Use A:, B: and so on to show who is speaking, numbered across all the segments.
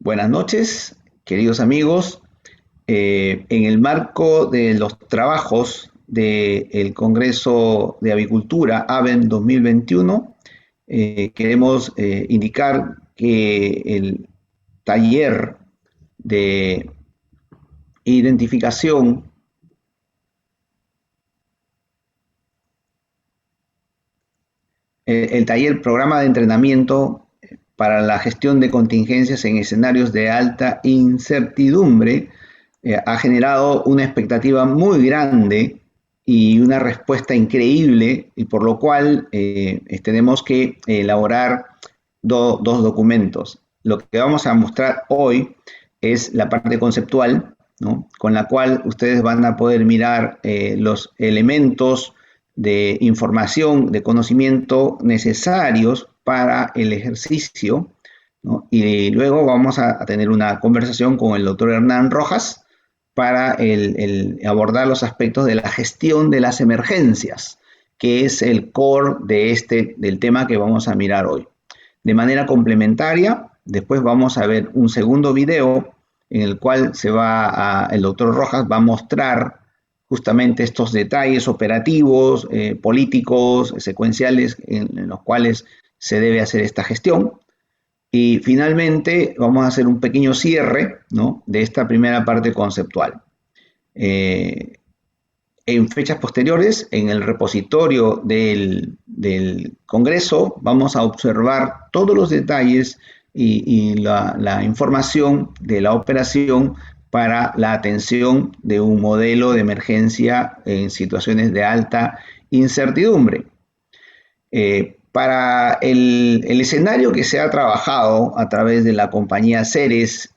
A: Buenas noches, queridos amigos. En el marco de los trabajos del Congreso de Avicultura AVEN 2021, queremos indicar que el taller de identificación, el taller programa de entrenamiento para la gestión de contingencias en escenarios de alta incertidumbre, ha generado una expectativa muy grande y una respuesta increíble, y por lo cual tenemos que elaborar dos documentos. Lo que vamos a mostrar hoy es la parte conceptual, ¿no? Con la cual ustedes van a poder mirar los elementos de información, de conocimiento necesarios para el ejercicio, ¿no? Y luego vamos a tener una conversación con el doctor Hernán Rojas para abordar los aspectos de la gestión de las emergencias, que es el core del tema que vamos a mirar hoy. De manera complementaria, después vamos a ver un segundo video en el cual el doctor Rojas va a mostrar justamente estos detalles operativos, políticos, secuenciales en los cuales se debe hacer esta gestión. Y finalmente vamos a hacer un pequeño cierre, ¿no?, de esta primera parte conceptual. En fechas posteriores, en el repositorio del Congreso, vamos a observar todos los detalles y la información de la operación para la atención de un modelo de emergencia en situaciones de alta incertidumbre. Para el escenario que se ha trabajado a través de la compañía Ceres,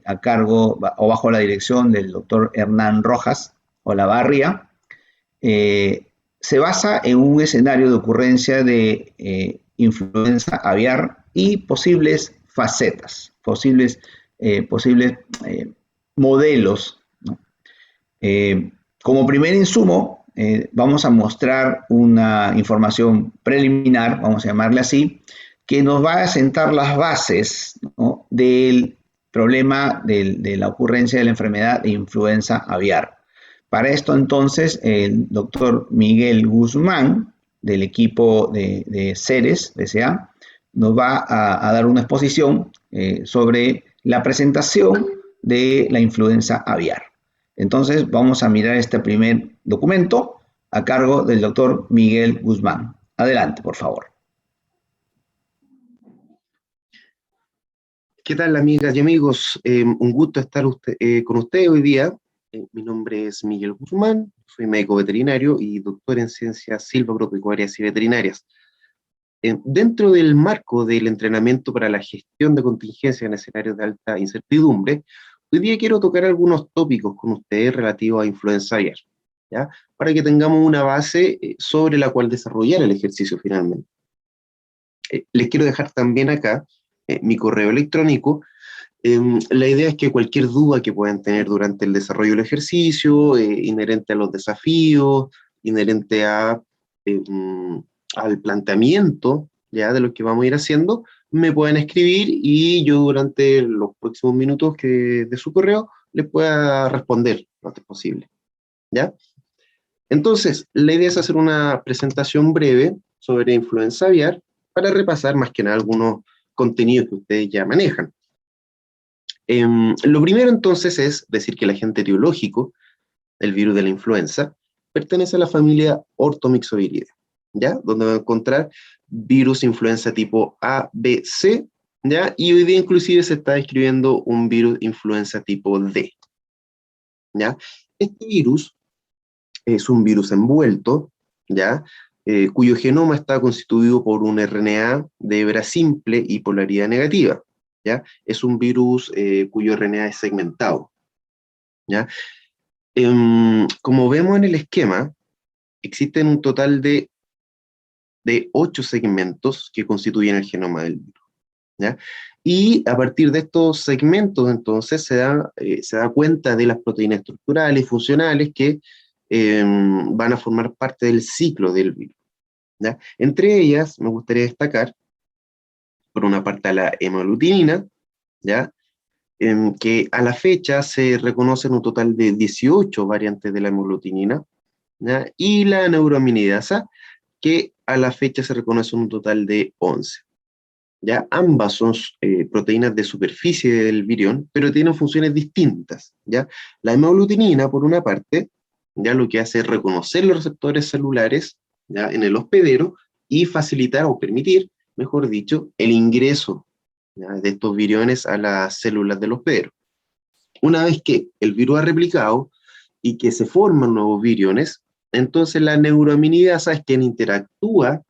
A: a cargo o bajo la dirección del doctor Hernán Rojas Olavarría, se basa en un escenario de ocurrencia de influenza aviar y posibles facetas, posibles modelos, ¿no? Como primer insumo, vamos a mostrar una información preliminar, vamos a llamarle así, que nos va a sentar las bases, ¿no?, del problema de la ocurrencia de la enfermedad de influenza aviar. Para esto entonces el doctor Miguel Guzmán, del equipo de Ceres, S.A., nos va a dar una exposición sobre la presentación de la influenza aviar. Entonces vamos a mirar este primer documento a cargo del doctor Miguel Guzmán. Adelante, por favor.
B: ¿Qué tal, amigas y amigos? Un gusto estar con ustedes hoy día. Mi nombre es Miguel Guzmán, soy médico veterinario y doctor en ciencias silvopecuarias y veterinarias. Dentro del marco del entrenamiento para la gestión de contingencias en escenarios de alta incertidumbre, hoy día quiero tocar algunos tópicos con ustedes relativos a influenza aviar, ¿ya?, para que tengamos una base sobre la cual desarrollar el ejercicio finalmente. Les quiero dejar también acá mi correo electrónico. La idea es que cualquier duda que puedan tener durante el desarrollo del ejercicio, inherente a los desafíos, inherente al planteamiento, ¿ya?, de lo que vamos a ir haciendo, me pueden escribir y yo durante los próximos minutos de su correo les pueda responder lo antes posible, ¿ya? Entonces, la idea es hacer una presentación breve sobre influenza aviar para repasar más que nada algunos contenidos que ustedes ya manejan. Lo primero entonces es decir que el agente etiológico, el virus de la influenza, pertenece a la familia Orthomyxoviridae, ¿ya?, donde va a encontrar virus influenza tipo A, B, C, ¿ya?, y hoy día inclusive se está describiendo un virus influenza tipo D, ¿ya? Este virus es un virus envuelto, ¿ya?, cuyo genoma está constituido por un RNA de hebra simple y polaridad negativa, ¿ya? Es un virus cuyo RNA es segmentado, ¿ya? Como vemos en el esquema, existen un total de 8 segmentos que constituyen el genoma del virus, ¿ya? Y a partir de estos segmentos, entonces, se da cuenta de las proteínas estructurales y funcionales que van a formar parte del ciclo del virus, ¿ya? Entre ellas, me gustaría destacar, por una parte, a la hemaglutinina, ¿ya?, que a la fecha se reconocen un total de 18 variantes de la hemaglutinina, ¿ya? Y la neuraminidasa, que a la fecha se reconoce un total de 11. ¿Ya? Ambas son proteínas de superficie del virión, pero tienen funciones distintas, ¿ya? La hemaglutinina, por una parte, ya lo que hace es reconocer los receptores celulares, ¿ya? En el hospedero y facilitar o permitir, mejor dicho, el ingreso, ¿ya? De estos viriones a las células del hospedero. Una vez que el virus ha replicado y que se forman nuevos viriones, entonces la neuraminidasa es quien interactúa,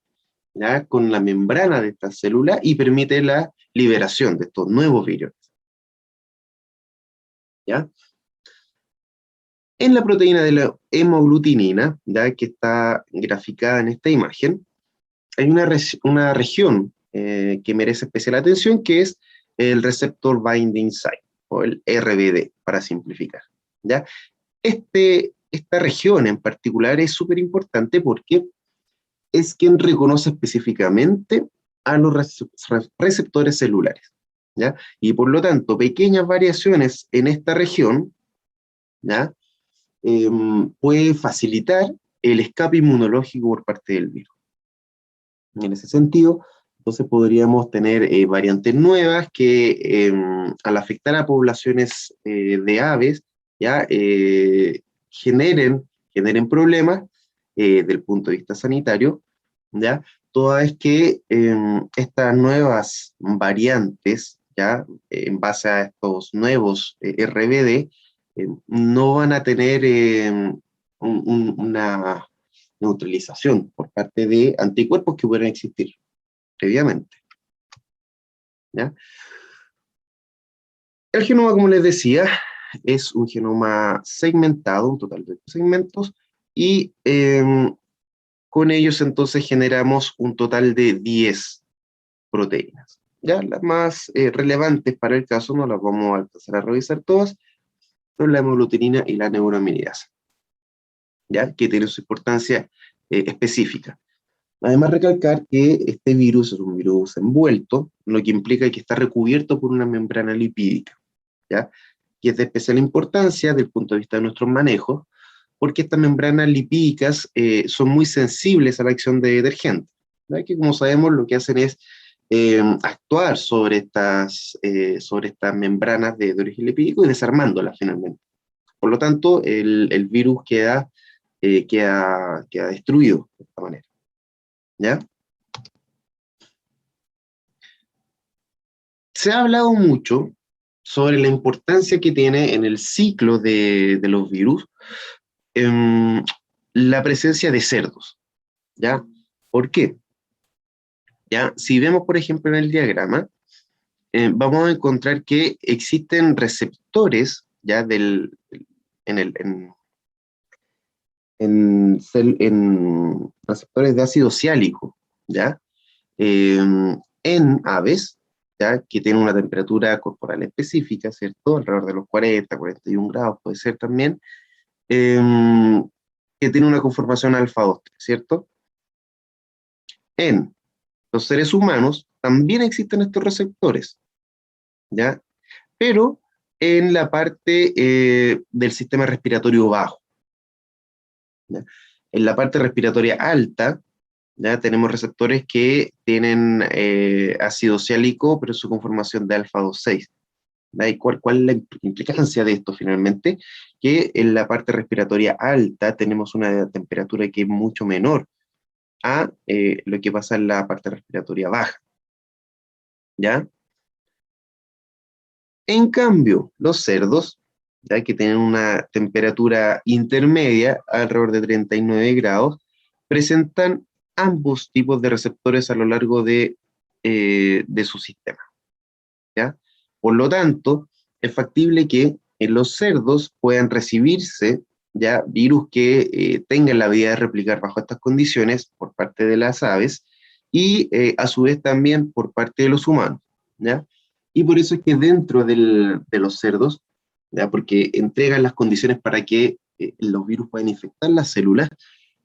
B: ¿ya? Con la membrana de esta célula y permite la liberación de estos nuevos viriones, ¿ya? En la proteína de la hemaglutinina, ¿ya? Que está graficada en esta imagen, hay una región que merece especial atención, que es el Receptor Binding Site, o el RBD, para simplificar, ¿ya? Esta región en particular es súper importante porque es quien reconoce específicamente a los receptores celulares, ¿ya? Y por lo tanto, pequeñas variaciones en esta región, ¿ya? Puede facilitar el escape inmunológico por parte del virus. En ese sentido, entonces podríamos tener variantes nuevas que al afectar a poblaciones de aves, ¿ya? Generen problemas del punto de vista sanitario, ¿ya? Toda vez que estas nuevas variantes, ¿ya? En base a estos nuevos RBD, no van a tener una neutralización por parte de anticuerpos que pudieran existir previamente, ¿ya? El genoma, como les decía, es un genoma segmentado, un total de segmentos, y con ellos entonces generamos un total de 10 proteínas. ¿Ya? Las más relevantes para el caso no las vamos a alcanzar a revisar todas, son la hemaglutinina y la neuraminidasa, ¿ya? Que tienen su importancia específica. Además, recalcar que este virus es un virus envuelto, lo que implica que está recubierto por una membrana lipídica, ¿ya? Y es de especial importancia desde el punto de vista de nuestros manejos, porque estas membranas lipídicas son muy sensibles a la acción de detergentes, ¿ya? Que como sabemos lo que hacen es actuar sobre estas membranas de origen lipídico y desarmándolas finalmente. Por lo tanto, el virus queda destruido de esta manera, ¿ya? Se ha hablado mucho sobre la importancia que tiene en el ciclo de los virus la presencia de cerdos, ¿ya? ¿Por qué? ¿Ya? Si vemos, por ejemplo, en el diagrama, vamos a encontrar que existen receptores, ¿ya? En receptores de ácido ciálico, ¿ya? En aves, ¿ya? Que tienen una temperatura corporal específica, ¿cierto? Alrededor de los 40, 41 grados puede ser también, que tiene una conformación alfa-2, ¿cierto? En los seres humanos también existen estos receptores, ¿ya? Pero en la parte del sistema respiratorio bajo, ¿ya? En la parte respiratoria alta, ¿ya? Tenemos receptores que tienen ácido ciálico, pero su conformación de alfa-2,6. ¿Y cuál es la implicancia de esto finalmente? Que en la parte respiratoria alta tenemos una temperatura que es mucho menor a lo que pasa en la parte respiratoria baja, ¿ya? En cambio, los cerdos, ya que tienen una temperatura intermedia, alrededor de 39 grados, presentan ambos tipos de receptores a lo largo de su sistema, ¿ya? Por lo tanto, es factible que en los cerdos puedan recibirse ya virus que tengan la habilidad de replicar bajo estas condiciones por parte de las aves y a su vez también por parte de los humanos, ¿ya? Y por eso es que dentro de los cerdos, ¿ya? Porque entregan las condiciones para que los virus puedan infectar las células,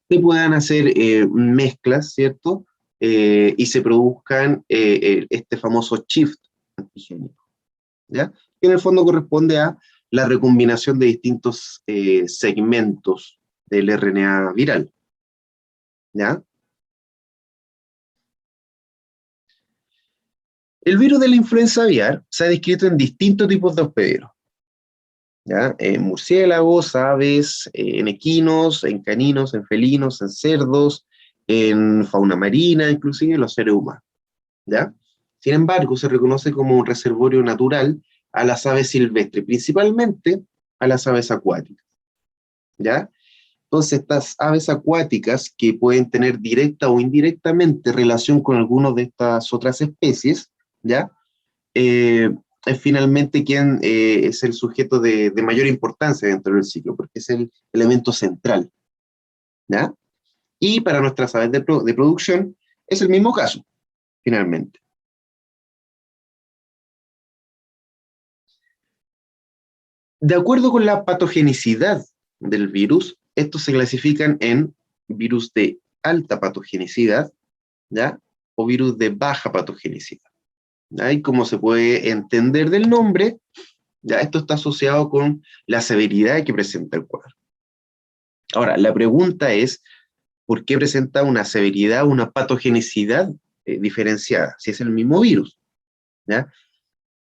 B: se puedan hacer mezclas, ¿cierto? Y se produzcan este famoso shift antigénico, ¿ya? que en el fondo corresponde a la recombinación de distintos segmentos del RNA viral. ¿Ya? El virus de la influenza aviar se ha descrito en distintos tipos de hospederos, ¿ya? En murciélagos, aves, en equinos, en caninos, en felinos, en cerdos, en fauna marina, inclusive en los seres humanos, ¿ya? Sin embargo, se reconoce como un reservorio natural a las aves silvestres, principalmente a las aves acuáticas, ¿ya? Entonces, estas aves acuáticas que pueden tener directa o indirectamente relación con algunas de estas otras especies, ¿ya? Es finalmente quien es el sujeto de mayor importancia dentro del ciclo, porque es el elemento central, ¿ya? Y para nuestras aves de producción es el mismo caso, finalmente. De acuerdo con la patogenicidad del virus, estos se clasifican en virus de alta patogenicidad, ¿ya? O virus de baja patogenicidad. ¿Ya? Y como se puede entender del nombre, ya esto está asociado con la severidad que presenta el cuadro. Ahora, la pregunta es, ¿por qué presenta una severidad, una patogenicidad diferenciada? Si es el mismo virus, ¿ya?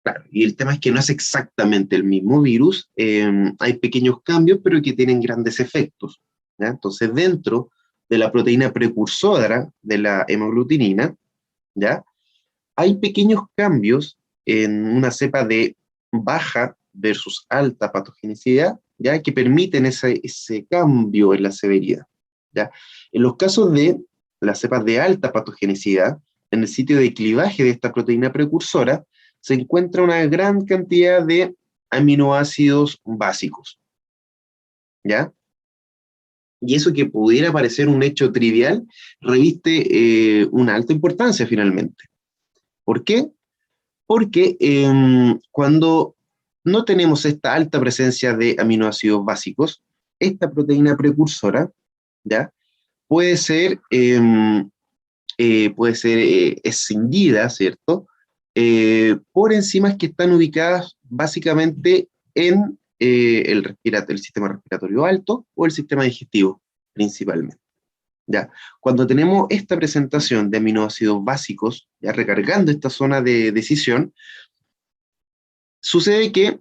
B: Claro, y el tema es que no es exactamente el mismo virus, hay pequeños cambios, pero que tienen grandes efectos, ¿ya? Entonces, dentro de la proteína precursora de la hemaglutinina, ¿ya? Hay pequeños cambios en una cepa de baja versus alta patogenicidad, ¿ya? Que permiten ese cambio en la severidad, ¿ya? En los casos de las cepas de alta patogenicidad, en el sitio de clivaje de esta proteína precursora, se encuentra una gran cantidad de aminoácidos básicos, ¿ya? Y eso que pudiera parecer un hecho trivial, reviste una alta importancia finalmente. ¿Por qué? Porque cuando no tenemos esta alta presencia de aminoácidos básicos, esta proteína precursora, ¿ya? Puede ser escindida, ¿cierto? Por enzimas que están ubicadas básicamente en el sistema respiratorio alto o el sistema digestivo, principalmente. ¿Ya? Cuando tenemos esta presentación de aminoácidos básicos, ya recargando esta zona de decisión, sucede que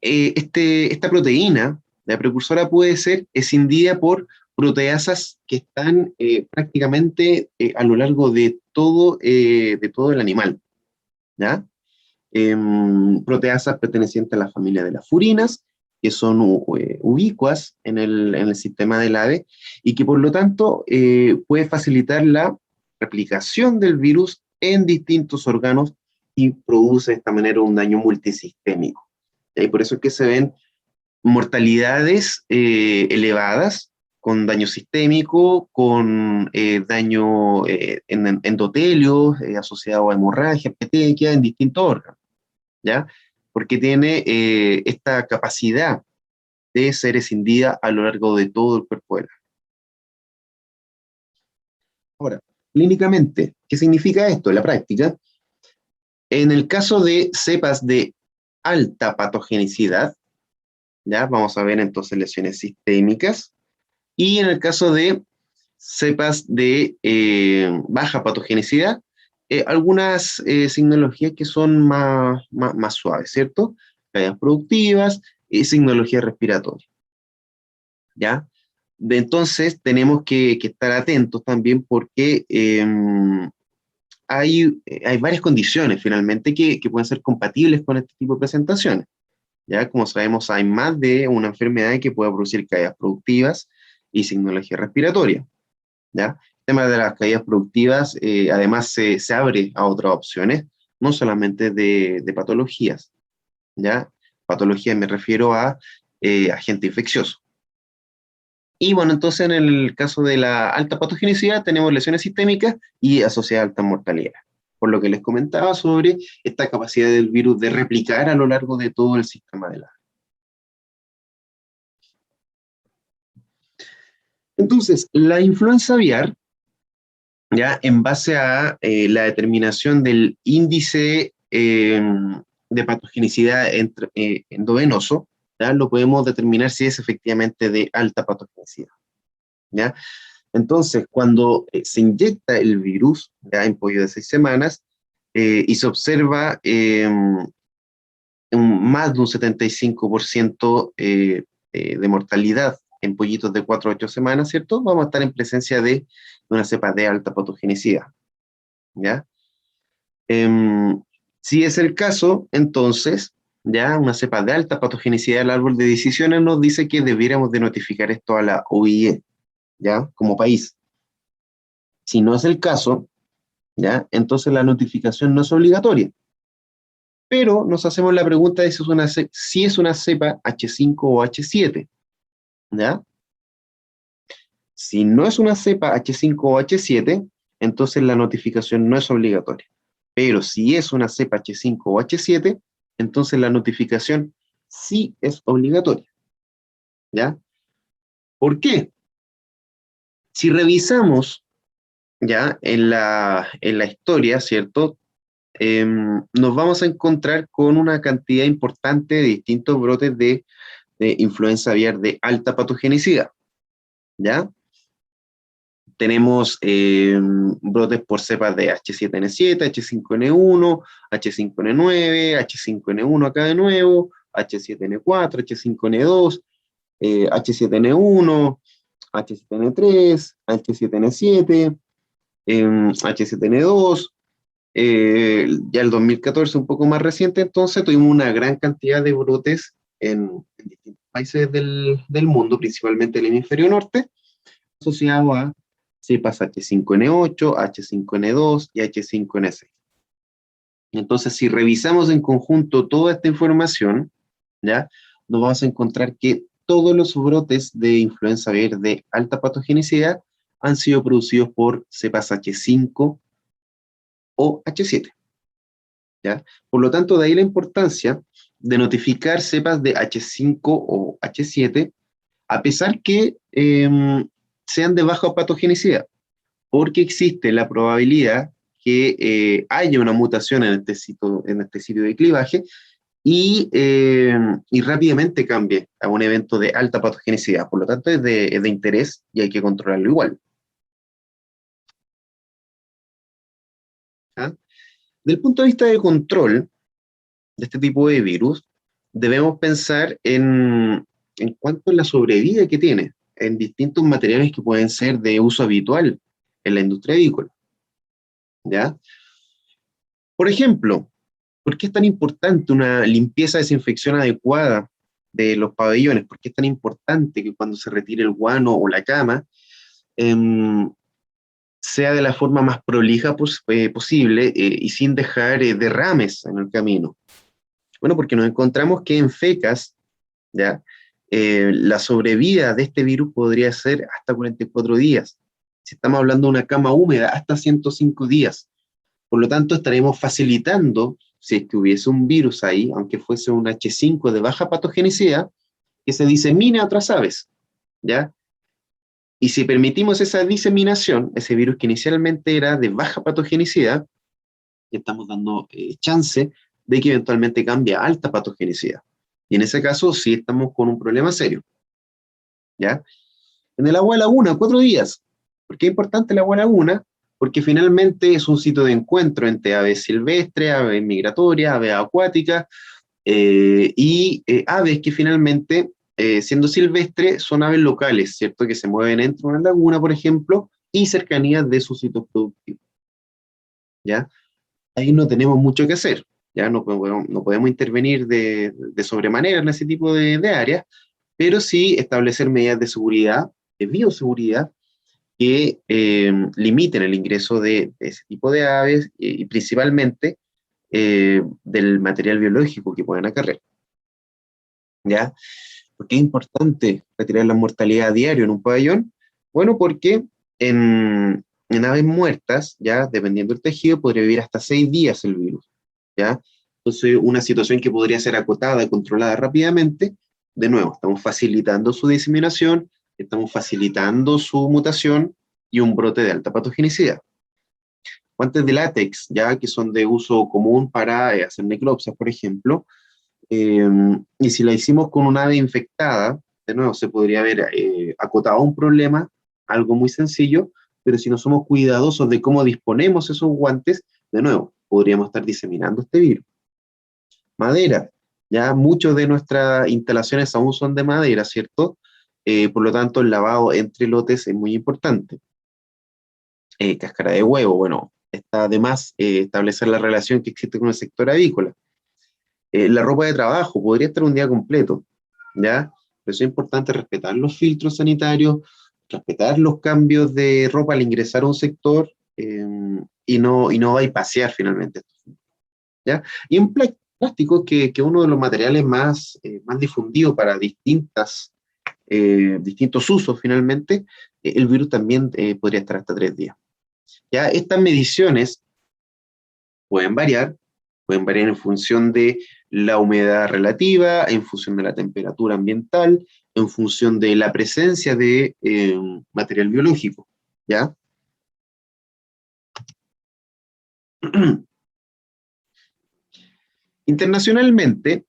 B: esta proteína, la precursora, puede ser escindida por proteasas que están prácticamente a lo largo de todo el animal, ¿ya? Proteasas pertenecientes a la familia de las furinas, que son ubicuas en el sistema del ave, y que por lo tanto puede facilitar la replicación del virus en distintos órganos y produce de esta manera un daño multisistémico. Y por eso es que se ven mortalidades elevadas, con daño sistémico, con daño en endotelio, asociado a hemorragia, petequia, en distintos órganos, ¿ya? Porque tiene esta capacidad de ser escindida a lo largo de todo el cuerpo del ave. Ahora, clínicamente, ¿qué significa esto en la práctica? En el caso de cepas de alta patogenicidad, ¿ya? Vamos a ver entonces lesiones sistémicas, y en el caso de cepas de baja patogenicidad, algunas signologías que son más suaves, ¿cierto? Caídas productivas y signología respiratoria, ¿ya? Entonces tenemos que estar atentos también porque hay varias condiciones finalmente que pueden ser compatibles con este tipo de presentaciones. ¿Ya? Como sabemos, hay más de una enfermedad que puede producir caídas productivas y signología respiratoria, ¿ya? El tema de las caídas productivas, además, se abre a otras opciones, no solamente de patologías, ¿ya? Patología me refiero a agente infeccioso. Y bueno, entonces en el caso de la alta patogenicidad tenemos lesiones sistémicas y asociada a alta mortalidad. Por lo que les comentaba sobre esta capacidad del virus de replicar a lo largo de todo el sistema de la. Entonces, la influenza aviar, ya en base a la determinación del índice de patogenicidad endovenoso, ¿ya? Lo podemos determinar si es efectivamente de alta patogenicidad, ¿ya? Entonces, cuando se inyecta el virus, ya en pollo de 6 semanas, y se observa más de un 75% de mortalidad en pollitos de 4 a 8 semanas, ¿cierto? Vamos a estar en presencia de una cepa de alta patogenicidad, ¿ya? Si es el caso, entonces, ya una cepa de alta patogenicidad del árbol de decisiones nos dice que debiéramos de notificar esto a la OIE, ¿ya? Como país. Si no es el caso, ¿ya? Entonces la notificación no es obligatoria. Pero nos hacemos la pregunta de si es una cepa H5 o H7, ¿ya? Si no es una cepa H5 o H7, entonces la notificación no es obligatoria. Pero si es una cepa H5 o H7, entonces la notificación sí es obligatoria, ¿ya? ¿Por qué? Si revisamos, ¿ya? En la historia, ¿cierto? Nos vamos a encontrar con una cantidad importante de distintos brotes de influenza aviar de alta patogenicidad, ¿ya? Tenemos brotes por cepas de H7N7, H5N1, H5N9, H5N1 acá de nuevo, H7N4, H5N2, H7N1, H7N3, H7N7, H7N2, ya el 2014, un poco más reciente, entonces tuvimos una gran cantidad de brotes en distintos países del mundo, principalmente el hemisferio norte, asociado a cepas H5N8, H5N2 y H5N6. Entonces, si revisamos en conjunto toda esta información, ¿ya? Nos vamos a encontrar que todos los brotes de influenza aviar de alta patogenicidad han sido producidos por cepas H5 o H7, ¿ya? Por lo tanto, de ahí la importancia de notificar cepas de H5 o H7, a pesar que sean de baja patogenicidad, porque existe la probabilidad que haya una mutación en este sitio de clivaje y rápidamente cambie a un evento de alta patogenicidad. Por lo tanto, es de interés y hay que controlarlo igual. ¿Ah? Desde el punto de vista de control de este tipo de virus, debemos pensar en cuánto es la sobrevida que tiene en distintos materiales que pueden ser de uso habitual en la industria avícola, ¿ya? Por ejemplo, ¿por qué es tan importante una limpieza, desinfección adecuada de los pabellones? ¿Por qué es tan importante que cuando se retire el guano o la cama, sea de la forma más prolija posible y sin dejar derrames en el camino? Bueno, porque nos encontramos que en fecas, ¿ya? La sobrevida de este virus podría ser hasta 44 días. Si estamos hablando de una cama húmeda, hasta 105 días. Por lo tanto, estaremos facilitando, si es que hubiese un virus ahí, aunque fuese un H5 de baja patogenicidad, que se disemine a otras aves, ¿ya? Y si permitimos esa diseminación, ese virus que inicialmente era de baja patogenicidad, estamos dando chance de que eventualmente cambie a alta patogenicidad. Y en ese caso sí estamos con un problema serio, ¿ya? En el agua de laguna, 4 días. ¿Por qué es importante el agua de laguna? Porque finalmente es un sitio de encuentro entre aves silvestres, aves migratorias, aves acuáticas, aves que finalmente, siendo silvestres, son aves locales, ¿cierto? Que se mueven dentro de una laguna, por ejemplo, y cercanías de sus sitios productivos, ¿ya? Ahí no tenemos mucho que hacer, ¿ya? No podemos intervenir de sobremanera en ese tipo de áreas, pero sí establecer medidas de seguridad, de bioseguridad, que limiten el ingreso de ese tipo de aves y principalmente del material biológico que pueden acarrear, ¿ya? ¿Por qué es importante retirar la mortalidad a diario en un pabellón? Bueno, porque en aves muertas, ya dependiendo del tejido, podría vivir hasta 6 días el virus, ¿ya? Entonces, una situación que podría ser acotada y controlada rápidamente, de nuevo, estamos facilitando su diseminación, estamos facilitando su mutación y un brote de alta patogenicidad. guantes de látex, ya que son de uso común para hacer necropsias, por ejemplo, y si la hicimos con un ave infectada, de nuevo, se podría haber acotado un problema, algo muy sencillo, pero si no somos cuidadosos de cómo disponemos esos guantes, de nuevo, podríamos estar diseminando este virus. Madera, ya muchas de nuestras instalaciones aún son de madera, ¿cierto? Por lo tanto, el lavado entre lotes es muy importante. Cáscara de huevo, bueno, está de más establecer la relación que existe con el sector avícola. La ropa de trabajo podría estar un día completo, ¿ya? Pero es importante respetar los filtros sanitarios, respetar los cambios de ropa al ingresar a un sector y no bypassear finalmente, ¿ya? Y en plástico, que es uno de los materiales más difundidos para distintos usos finalmente, el virus también podría estar hasta 3 días. ¿Ya? Estas mediciones pueden variar, en función de la humedad relativa, en función de la temperatura ambiental, en función de la presencia de material biológico, ¿ya? Internacionalmente,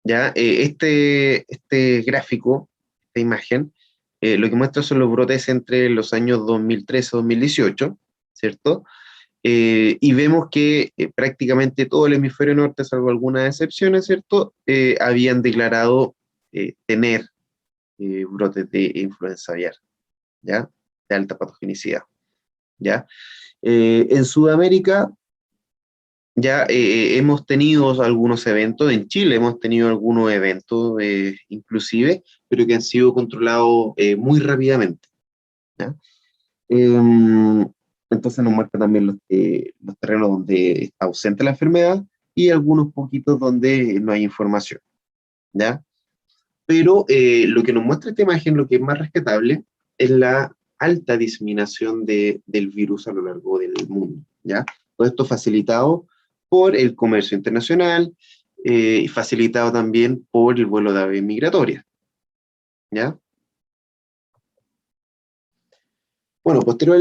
B: ¿ya? Este gráfico, esta imagen, lo que muestra son los brotes entre los años 2013 y 2018, ¿cierto? Y vemos que prácticamente todo el hemisferio norte, salvo algunas excepciones, ¿cierto?, habían declarado tener brotes de influenza aviar, ¿ya?, de alta patogenicidad, ¿ya? En Sudamérica ya hemos tenido algunos eventos, en Chile hemos tenido algunos eventos inclusive, pero que han sido controlados muy rápidamente, ¿ya? Entonces nos muestra también los terrenos donde está ausente la enfermedad y algunos poquitos donde no hay información, ¿ya? Pero lo que nos muestra esta imagen, lo que es más rescatable, es la alta diseminación del virus a lo largo del mundo, ¿ya? Todo esto facilitado por el comercio internacional y facilitado también por el vuelo de aves migratorias, ¿ya? Bueno, posterior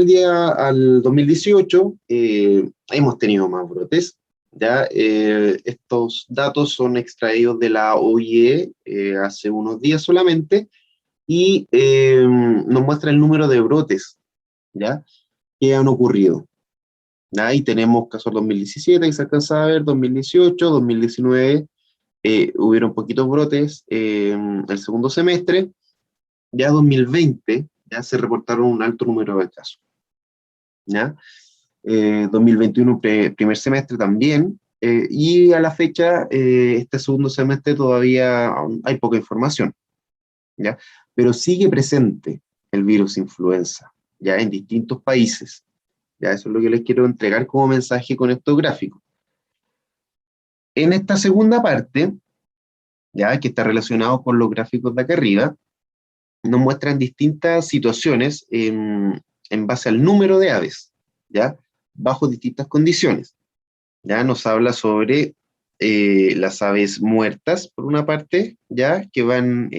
B: al 2018, hemos tenido más brotes, ¿ya? Estos datos son extraídos de la OIE hace unos días solamente, y nos muestra el número de brotes, ¿ya?, que han ocurrido. Ahí tenemos casos 2017, que se alcanza a ver, 2018, 2019, hubieron poquitos brotes el segundo semestre, ya 2020, ya se reportaron un alto número de casos, ¿ya? 2021 primer semestre también, y a la fecha, este segundo semestre todavía hay poca información, ¿ya? Pero sigue presente el virus influenza, ya en distintos países, ya eso es lo que les quiero entregar como mensaje con estos gráficos. En esta segunda parte, ya que está relacionado con los gráficos de acá arriba, nos muestran distintas situaciones en base al número de aves, ya, bajo distintas condiciones. Ya nos habla sobre las aves muertas, por una parte, ya que van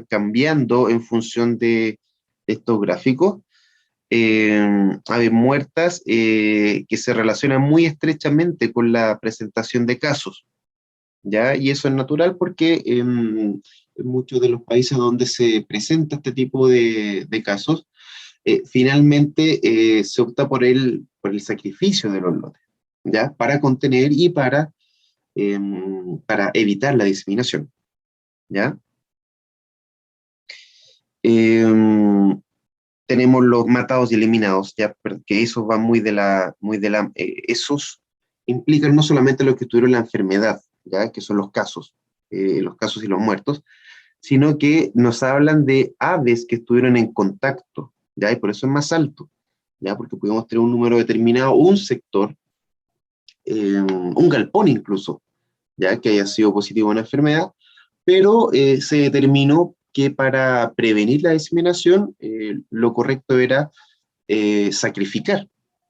B: cambiando en función de estos gráficos. Aves muertas que se relacionan muy estrechamente con la presentación de casos, ¿ya? Y eso es natural porque en muchos de los países donde se presenta este tipo de casos, finalmente se opta por el sacrificio de los lotes, ¿ya? Para contener y para evitar la diseminación, ¿ya? Tenemos los matados y eliminados, ¿ya? Que esos van esos implican no solamente los que tuvieron la enfermedad, ¿ya? Que son los casos y los muertos, sino que nos hablan de aves que estuvieron en contacto, ¿ya? Y por eso es más alto, ¿ya? Porque pudimos tener un número determinado, un sector, un galpón incluso, ¿ya? Que haya sido positivo a una enfermedad, pero se determinó que para prevenir la diseminación, lo correcto era sacrificar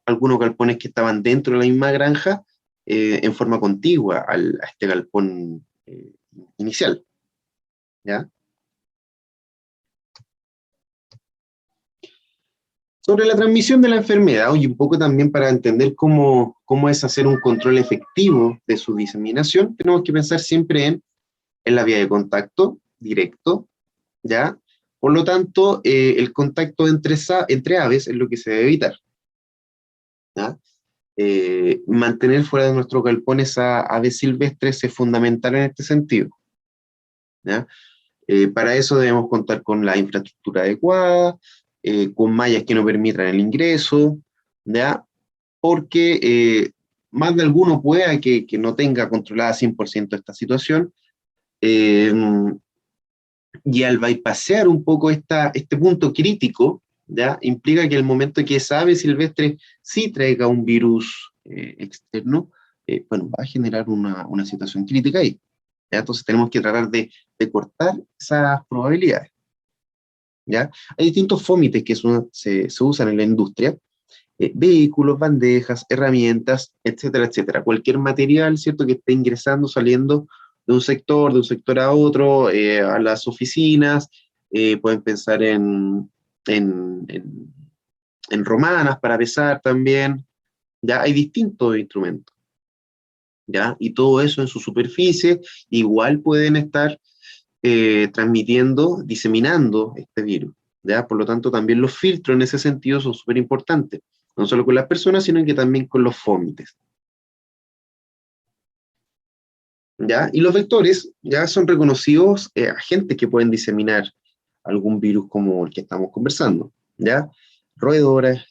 B: algunos galpones que estaban dentro de la misma granja en forma contigua a este galpón inicial, ¿ya? Sobre la transmisión de la enfermedad, y un poco también para entender cómo es hacer un control efectivo de su diseminación, tenemos que pensar siempre en la vía de contacto directo, ¿ya? Por lo tanto, el contacto entre aves es lo que se debe evitar, ¿ya? Mantener fuera de nuestros galpones a aves silvestres es fundamental en este sentido, ¿ya? Para eso debemos contar con la infraestructura adecuada, con mallas que no permitan el ingreso, ¿ya? Porque más de alguno pueda que no tenga controlada 100% esta situación, eh, y al bypassear un poco este punto crítico, ¿ya? Implica que el momento que esa ave silvestre sí traiga un virus externo, bueno, va a generar una situación crítica ahí, ¿ya? Entonces tenemos que tratar de cortar esas probabilidades, ¿ya? Hay distintos fómites que se usan en la industria, vehículos, bandejas, herramientas, etcétera, etcétera. Cualquier material, ¿cierto?, que esté ingresando, saliendo de un sector a otro, a las oficinas, pueden pensar en, en, en romanas para pesar también, ¿ya? Hay distintos instrumentos, ¿ya? Y todo eso en su superficie, igual pueden estar transmitiendo, diseminando este virus, ¿ya? Por lo tanto, también los filtros en ese sentido son súper importantes, no solo con las personas, sino que también con los fómites, ¿ya? Y los vectores ya son reconocidos agentes que pueden diseminar algún virus como el que estamos conversando, ¿ya? Roedores,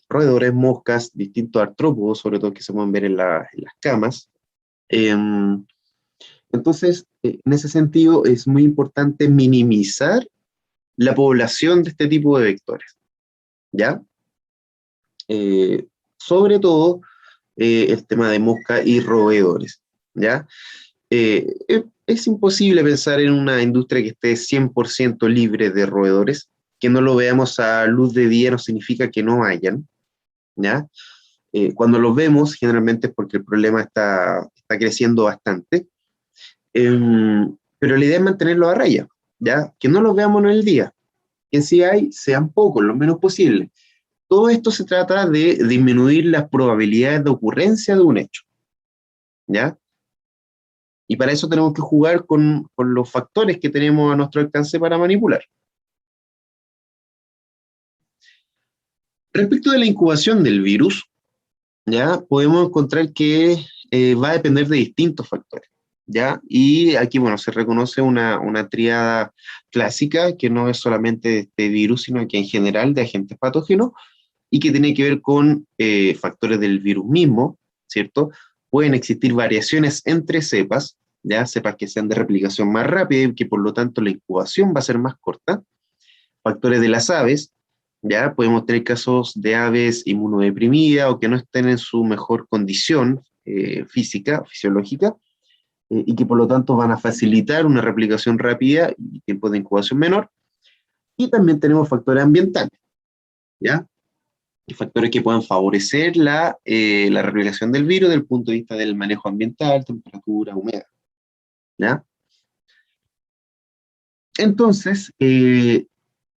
B: moscas, distintos artrópodos, sobre todo que se pueden ver en las camas. Entonces, en ese sentido, es muy importante minimizar la población de este tipo de vectores, ¿ya? Sobre todo el tema de mosca y roedores, ¿ya? Es imposible pensar en una industria que esté 100% libre de roedores, que no lo veamos a luz de día no significa que no hayan, ¿ya? Cuando los vemos, generalmente es porque el problema está creciendo bastante, pero la idea es mantenerlo a raya, ¿ya? Que no los veamos en el día, que si hay, sean pocos, lo menos posible. Todo esto se trata de disminuir las probabilidades de ocurrencia de un hecho, ¿ya? Y para eso tenemos que jugar con los factores que tenemos a nuestro alcance para manipular. Respecto de la incubación del virus, ¿ya? Podemos encontrar que va a depender de distintos factores, ¿ya? Y aquí, bueno, se reconoce una tríada clásica que no es solamente de este virus, sino que en general de agentes patógenos, y que tiene que ver con factores del virus mismo, ¿cierto? Pueden existir variaciones entre cepas, ya cepas que sean de replicación más rápida y que por lo tanto la incubación va a ser más corta. Factores de las aves, ya podemos tener casos de aves inmunodeprimidas o que no estén en su mejor condición física, fisiológica, y que por lo tanto van a facilitar una replicación rápida y tiempo de incubación menor. Y también tenemos factores ambientales, ¿ya? Y factores que puedan favorecer la replicación del virus desde el punto de vista del manejo ambiental, temperatura, humedad, ¿ya? Entonces,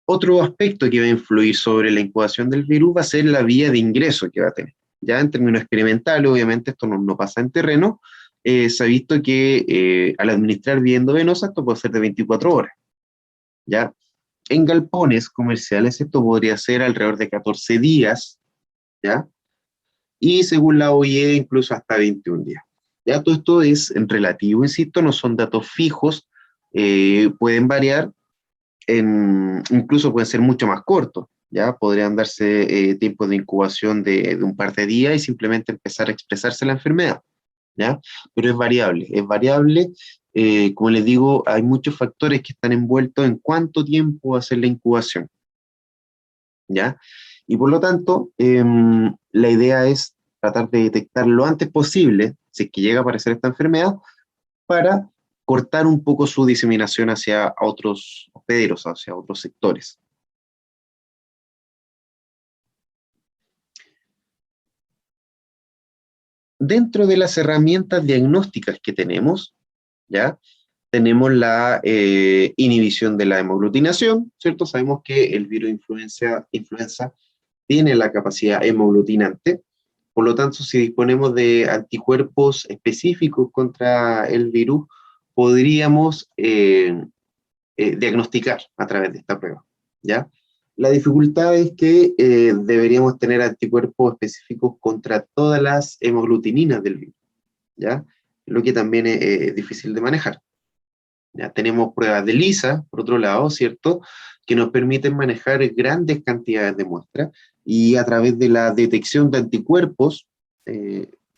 B: otro aspecto que va a influir sobre la incubación del virus va a ser la vía de ingreso que va a tener. Ya en términos experimentales, obviamente esto no pasa en terreno, se ha visto que al administrar vía endovenosa esto puede ser de 24 horas, ¿ya? En galpones comerciales esto podría ser alrededor de 14 días, ¿ya? Y según la OIE incluso hasta 21 días. Ya todo esto es en relativo, insisto, no son datos fijos, pueden variar, incluso pueden ser mucho más cortos, ¿ya? Podrían darse tiempos de incubación de un par de días y simplemente empezar a expresarse la enfermedad, ¿ya? Pero es variable, como les digo, hay muchos factores que están envueltos en cuánto tiempo va a ser la incubación, ¿ya? Y por lo tanto, la idea es tratar de detectar lo antes posible, si es que llega a aparecer esta enfermedad, para cortar un poco su diseminación hacia otros hospederos, hacia otros sectores. Dentro de las herramientas diagnósticas que tenemos, ¿ya? Tenemos la inhibición de la hemoglutinación, ¿cierto? Sabemos que el virus influenza tiene la capacidad hemaglutinante. Por lo tanto, si disponemos de anticuerpos específicos contra el virus, podríamos diagnosticar a través de esta prueba, ¿ya? La dificultad es que deberíamos tener anticuerpos específicos contra todas las hemoglutininas del virus, ¿ya? Lo que también es difícil de manejar. ¿Ya? Tenemos pruebas de ELISA, por otro lado, ¿cierto?, que nos permiten manejar grandes cantidades de muestras y a través de la detección de anticuerpos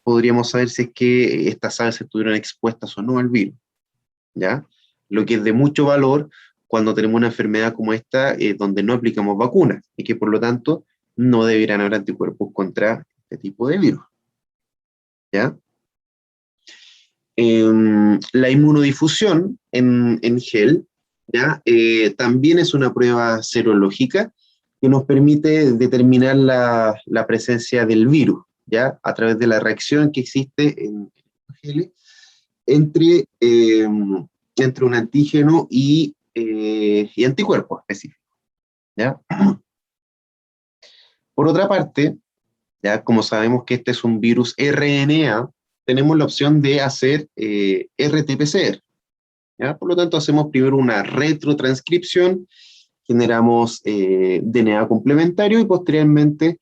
B: podríamos saber si es que estas aves estuvieron expuestas o no al virus, ¿ya? Lo que es de mucho valor cuando tenemos una enfermedad como esta, donde no aplicamos vacunas y que por lo tanto no deberían haber anticuerpos contra este tipo de virus, ¿ya? La inmunodifusión en gel, ¿ya? También es una prueba serológica que nos permite determinar la presencia del virus, ¿ya? A través de la reacción que existe en gel entre, entre un antígeno y anticuerpos específicos, ¿ya? Por otra parte, ya como sabemos que este es un virus RNA, tenemos la opción de hacer RT-PCR, ¿ya? Por lo tanto, hacemos primero una retrotranscripción, generamos DNA complementario y posteriormente,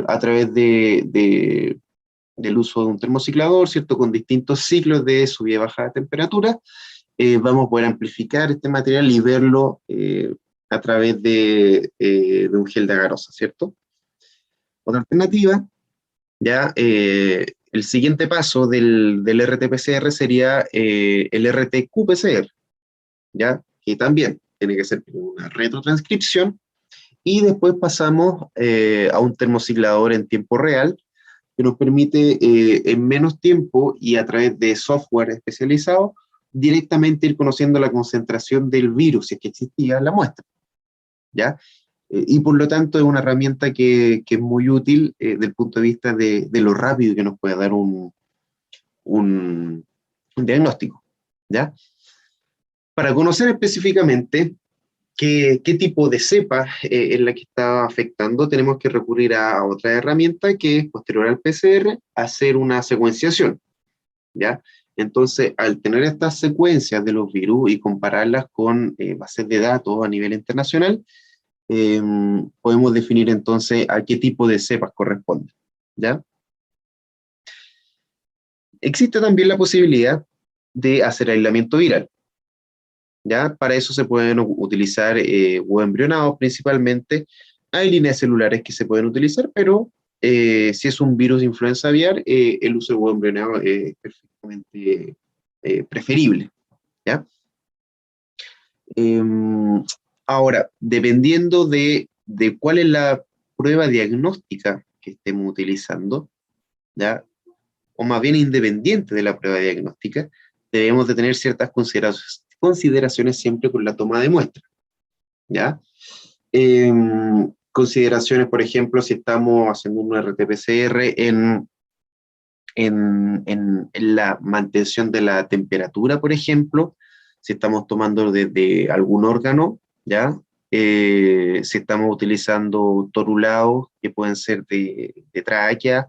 B: a través del uso de un termociclador, ¿cierto?, con distintos ciclos de subida y baja de temperatura, vamos a poder amplificar este material y verlo a través de un gel de agarosa, ¿cierto? Otra alternativa, ya, el siguiente paso del RT-PCR sería el RT-qPCR, ¿ya? Que también tiene que ser una retrotranscripción, y después pasamos a un termociclador en tiempo real, que nos permite en menos tiempo y a través de software especializado, directamente ir conociendo la concentración del virus, si es que existía en la muestra, ¿ya? Y por lo tanto es una herramienta que es muy útil desde el punto de vista de lo rápido que nos puede dar un diagnóstico, ¿ya? Para conocer específicamente qué tipo de cepa es la que está afectando, tenemos que recurrir a otra herramienta que es, posterior al PCR, hacer una secuenciación, ¿ya? Entonces, al tener estas secuencias de los virus y compararlas con bases de datos a nivel internacional, podemos definir entonces a qué tipo de cepas corresponde, ¿ya? Existe también la posibilidad de hacer aislamiento viral, ¿ya? Para eso se pueden utilizar huevoembrionados principalmente. Hay líneas celulares que se pueden utilizar, pero si es un virus de influenza aviar, el uso de huevoembrionado es perfectamente preferible, ¿ya? Ahora, dependiendo de cuál es la prueba diagnóstica que estemos utilizando, ¿ya? O más bien independiente de la prueba diagnóstica, debemos de tener ciertas consideraciones siempre con la toma de muestra, ¿ya? Consideraciones, por ejemplo, si estamos haciendo un RT-PCR en la mantención de la temperatura, por ejemplo, si estamos tomando de algún órgano, ¿ya? Si estamos utilizando torulados que pueden ser de tráquea,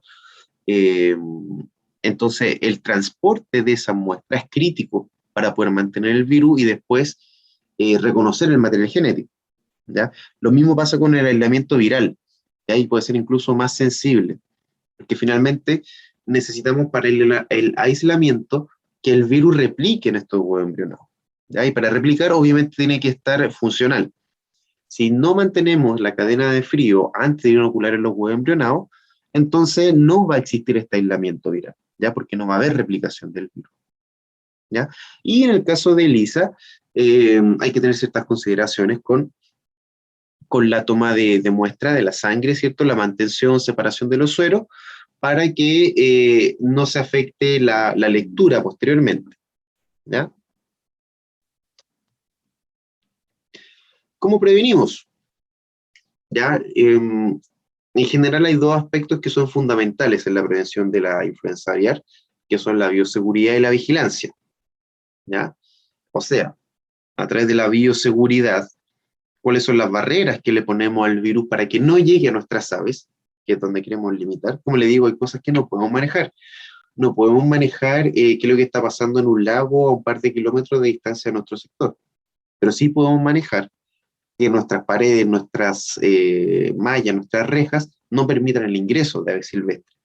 B: entonces el transporte de esa muestra es crítico para poder mantener el virus y después reconocer el material genético, ¿ya? Lo mismo pasa con el aislamiento viral, y ahí puede ser incluso más sensible, porque finalmente necesitamos para el aislamiento que el virus replique en estos huevos embrionados, ¿ya? Y para replicar obviamente tiene que estar funcional. Si no mantenemos la cadena de frío antes de inocular en los huevos embrionados, entonces no va a existir este aislamiento viral, ¿ya? Porque no va a haber replicación del virus, ¿ya? Y en el caso de ELISA, hay que tener ciertas consideraciones con la toma de muestra de la sangre, ¿cierto? La mantención, separación de los sueros, para que no se afecte la lectura posteriormente, ¿ya? ¿Cómo prevenimos? ¿Ya? En general hay dos aspectos que son fundamentales en la prevención de la influenza aviar, que son la bioseguridad y la vigilancia, ¿ya? O sea, a través de la bioseguridad cuáles son las barreras que le ponemos al virus para que no llegue a nuestras aves, que es donde queremos limitar. Como le digo, hay cosas que no podemos manejar. No podemos manejar qué es lo que está pasando en un lago a un par de kilómetros de distancia de nuestro sector, pero sí podemos manejar que nuestras paredes, nuestras mallas, nuestras rejas no permitan el ingreso de aves silvestres,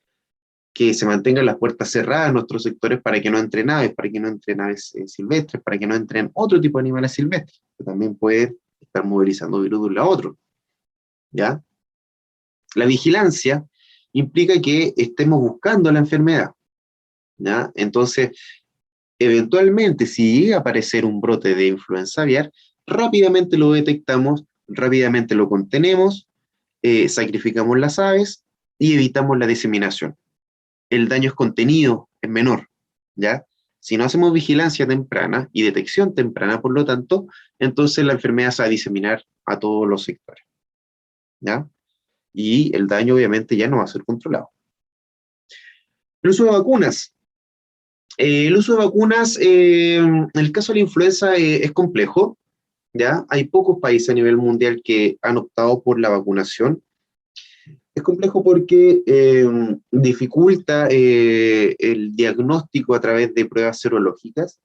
B: que se mantengan las puertas cerradas en nuestros sectores para que no entren aves, para que no entren aves silvestres, para que no entren otro tipo de animales silvestres, que también pueden estar movilizando virus de un lado a otro, ¿ya? La vigilancia implica que estemos buscando la enfermedad, ¿ya? Entonces, eventualmente, si llega a aparecer un brote de influenza aviar, rápidamente lo detectamos, rápidamente lo contenemos, sacrificamos las aves y evitamos la diseminación. El daño es contenido, es menor, ¿ya? Si no hacemos vigilancia temprana y detección temprana, por lo tanto, entonces la enfermedad se va a diseminar a todos los sectores, ¿ya? Y el daño obviamente ya no va a ser controlado. El uso de vacunas. El uso de vacunas, en el caso de la influenza, es complejo, ¿ya? Hay pocos países a nivel mundial que han optado por la vacunación. Es complejo porque dificulta el diagnóstico a través de pruebas serológicas,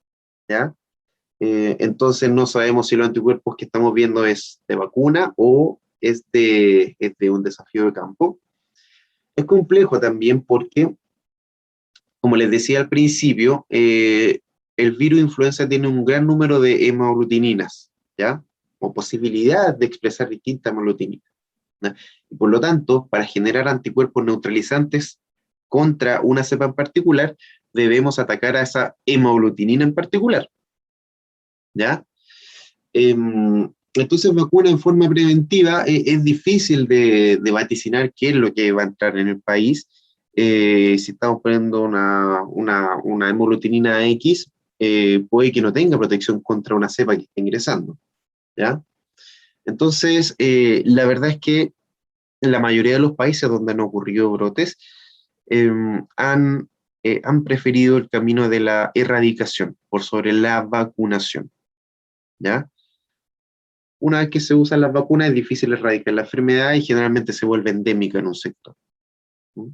B: ¿ya? Entonces no sabemos si los anticuerpos que estamos viendo es de vacuna o es de un desafío de campo. Es complejo también porque, como les decía al principio, el virus influenza tiene un gran número de hemaglutininas, ¿ya? O posibilidad de expresar distintas hemaglutininas, ¿no? Y por lo tanto, para generar anticuerpos neutralizantes contra una cepa en particular, debemos atacar a esa hemaglutinina en particular, ¿ya? Entonces, vacuna en forma preventiva es difícil de vaticinar qué es lo que va a entrar en el país. Si estamos poniendo una hemaglutinina X, puede que no tenga protección contra una cepa que esté ingresando, ¿ya? Entonces, la verdad es que en la mayoría de los países donde han ocurrido brotes, han preferido el camino de la erradicación por sobre la vacunación, ¿ya? Una vez que se usan las vacunas es difícil erradicar la enfermedad y generalmente se vuelve endémica en un sector. ¿Mm?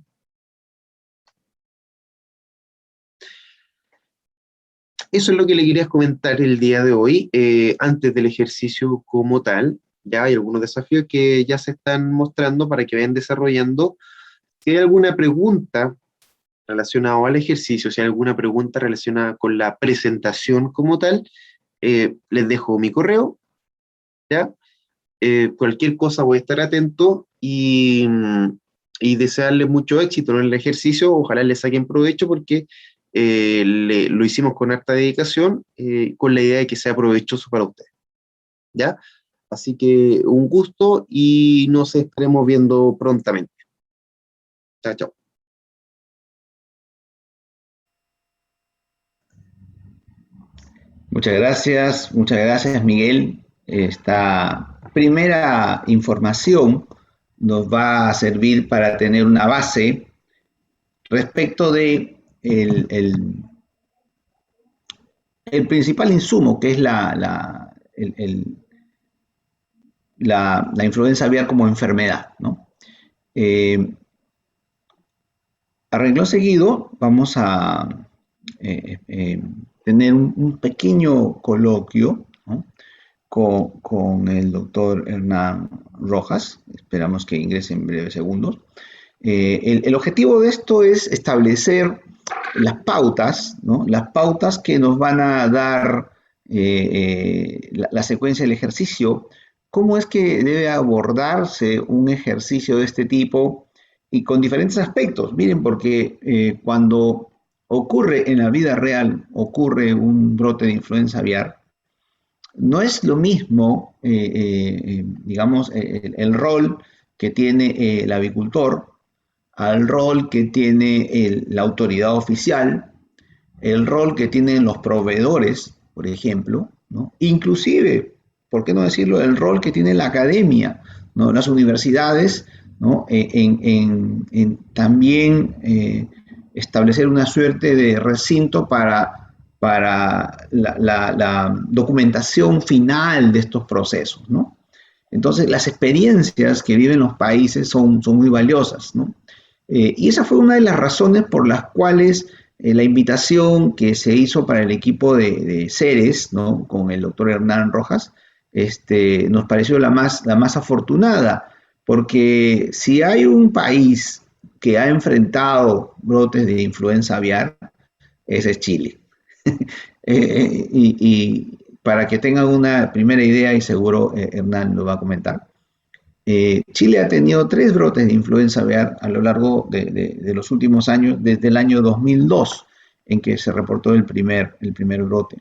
B: Eso es lo que le quería comentar el día de hoy, antes del ejercicio como tal. Ya hay algunos desafíos que ya se están mostrando para que vayan desarrollando. Si hay alguna pregunta relacionada al ejercicio, si hay alguna pregunta relacionada con la presentación como tal, les dejo mi correo, ¿ya? Cualquier cosa voy a estar atento y desearles mucho éxito en el ejercicio. Ojalá les saquen provecho porque lo hicimos con harta dedicación, con la idea de que sea provechoso para ustedes, ¿ya? Así que un gusto y nos estaremos viendo prontamente. Chao, chao.
A: Muchas gracias Miguel. Esta primera información nos va a servir para tener una base respecto de el principal insumo, que es la influenza aviar como enfermedad, ¿no? A renglón seguido vamos a tener un pequeño coloquio, ¿no? con el doctor Hernán Rojas. Esperamos que ingrese en breves segundos. El objetivo de esto es establecer las pautas, ¿no? Las pautas que nos van a dar la secuencia del ejercicio. ¿Cómo es que debe abordarse un ejercicio de este tipo? Y con diferentes aspectos. Miren, porque cuando ocurre en la vida real, ocurre un brote de influenza aviar, no es lo mismo, digamos, el rol que tiene el avicultor al rol que tiene la autoridad oficial, el rol que tienen los proveedores, por ejemplo, ¿no? Inclusive, ¿por qué no decirlo?, el rol que tiene la academia, ¿no? Las universidades, ¿no? En también establecer una suerte de recinto para la documentación final de estos procesos, ¿no? Entonces, las experiencias que viven los países son muy valiosas, ¿no? Y esa fue una de las razones por las cuales la invitación que se hizo para el equipo de Ceres, ¿no? Con el doctor Hernán Rojas, nos pareció la más afortunada, porque si hay un país que ha enfrentado brotes de influenza aviar, ese es Chile. Y para que tengan una primera idea, y seguro Hernán lo va a comentar, Chile ha tenido 3 brotes de influenza aviar a lo largo de los últimos años, desde el año 2002, en que se reportó el primer brote.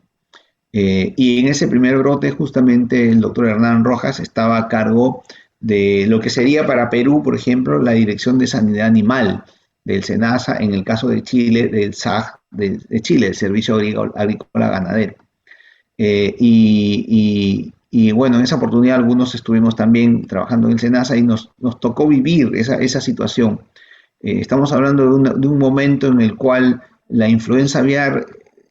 A: Y en ese primer brote, justamente el doctor Hernán Rojas estaba a cargo de lo que sería para Perú, por ejemplo, la Dirección de Sanidad Animal del SENASA, en el caso de Chile, del SAG de Chile, el Servicio Agrícola Ganadero. Y bueno, en esa oportunidad algunos estuvimos también trabajando en el SENASA y nos tocó vivir esa situación. Estamos hablando de un momento en el cual la influenza aviar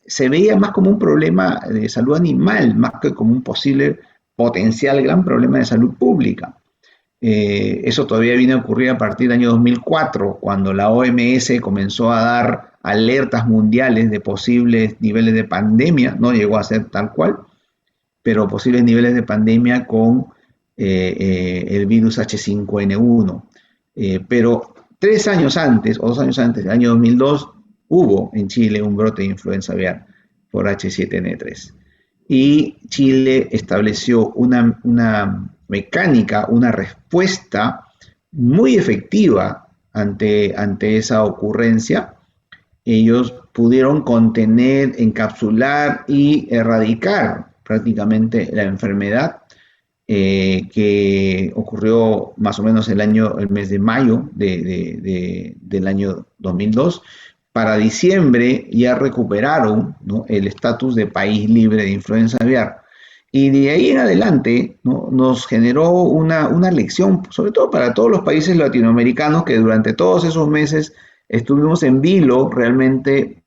A: se veía más como un problema de salud animal, más que como un posible potencial gran problema de salud pública. Eso todavía viene a ocurrir a partir del año 2004, cuando la OMS comenzó a dar alertas mundiales de posibles niveles de pandemia, no llegó a ser tal cual, pero posibles niveles de pandemia con el virus H5N1. Pero 3 años antes, o 2 años antes, el año 2002, hubo en Chile un brote de influenza aviar por H7N3. Y Chile estableció una mecánica, una respuesta muy efectiva ante esa ocurrencia. Ellos pudieron contener, encapsular y erradicar prácticamente la enfermedad que ocurrió más o menos el mes de mayo del año 2002. Para diciembre ya recuperaron, ¿no?, el estatus de país libre de influenza aviar. Y de ahí en adelante, ¿no?, nos generó una lección, sobre todo para todos los países latinoamericanos, que durante todos esos meses estuvimos en vilo, realmente,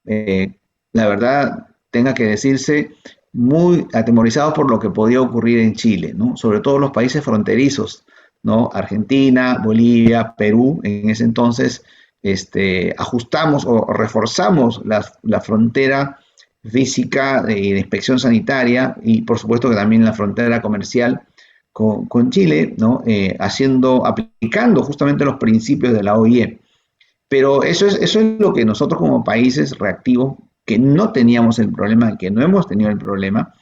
A: la verdad, tenga que decirse, muy atemorizados por lo que podía ocurrir en Chile, ¿no? Sobre todo los países fronterizos, ¿no? Argentina, Bolivia, Perú, en ese entonces ajustamos o reforzamos la frontera física de inspección sanitaria y por supuesto que también la frontera comercial con Chile, ¿no? Aplicando justamente los principios de la OIE. Pero eso es lo que nosotros como países reactivos, que no teníamos el problema, que no hemos tenido el problema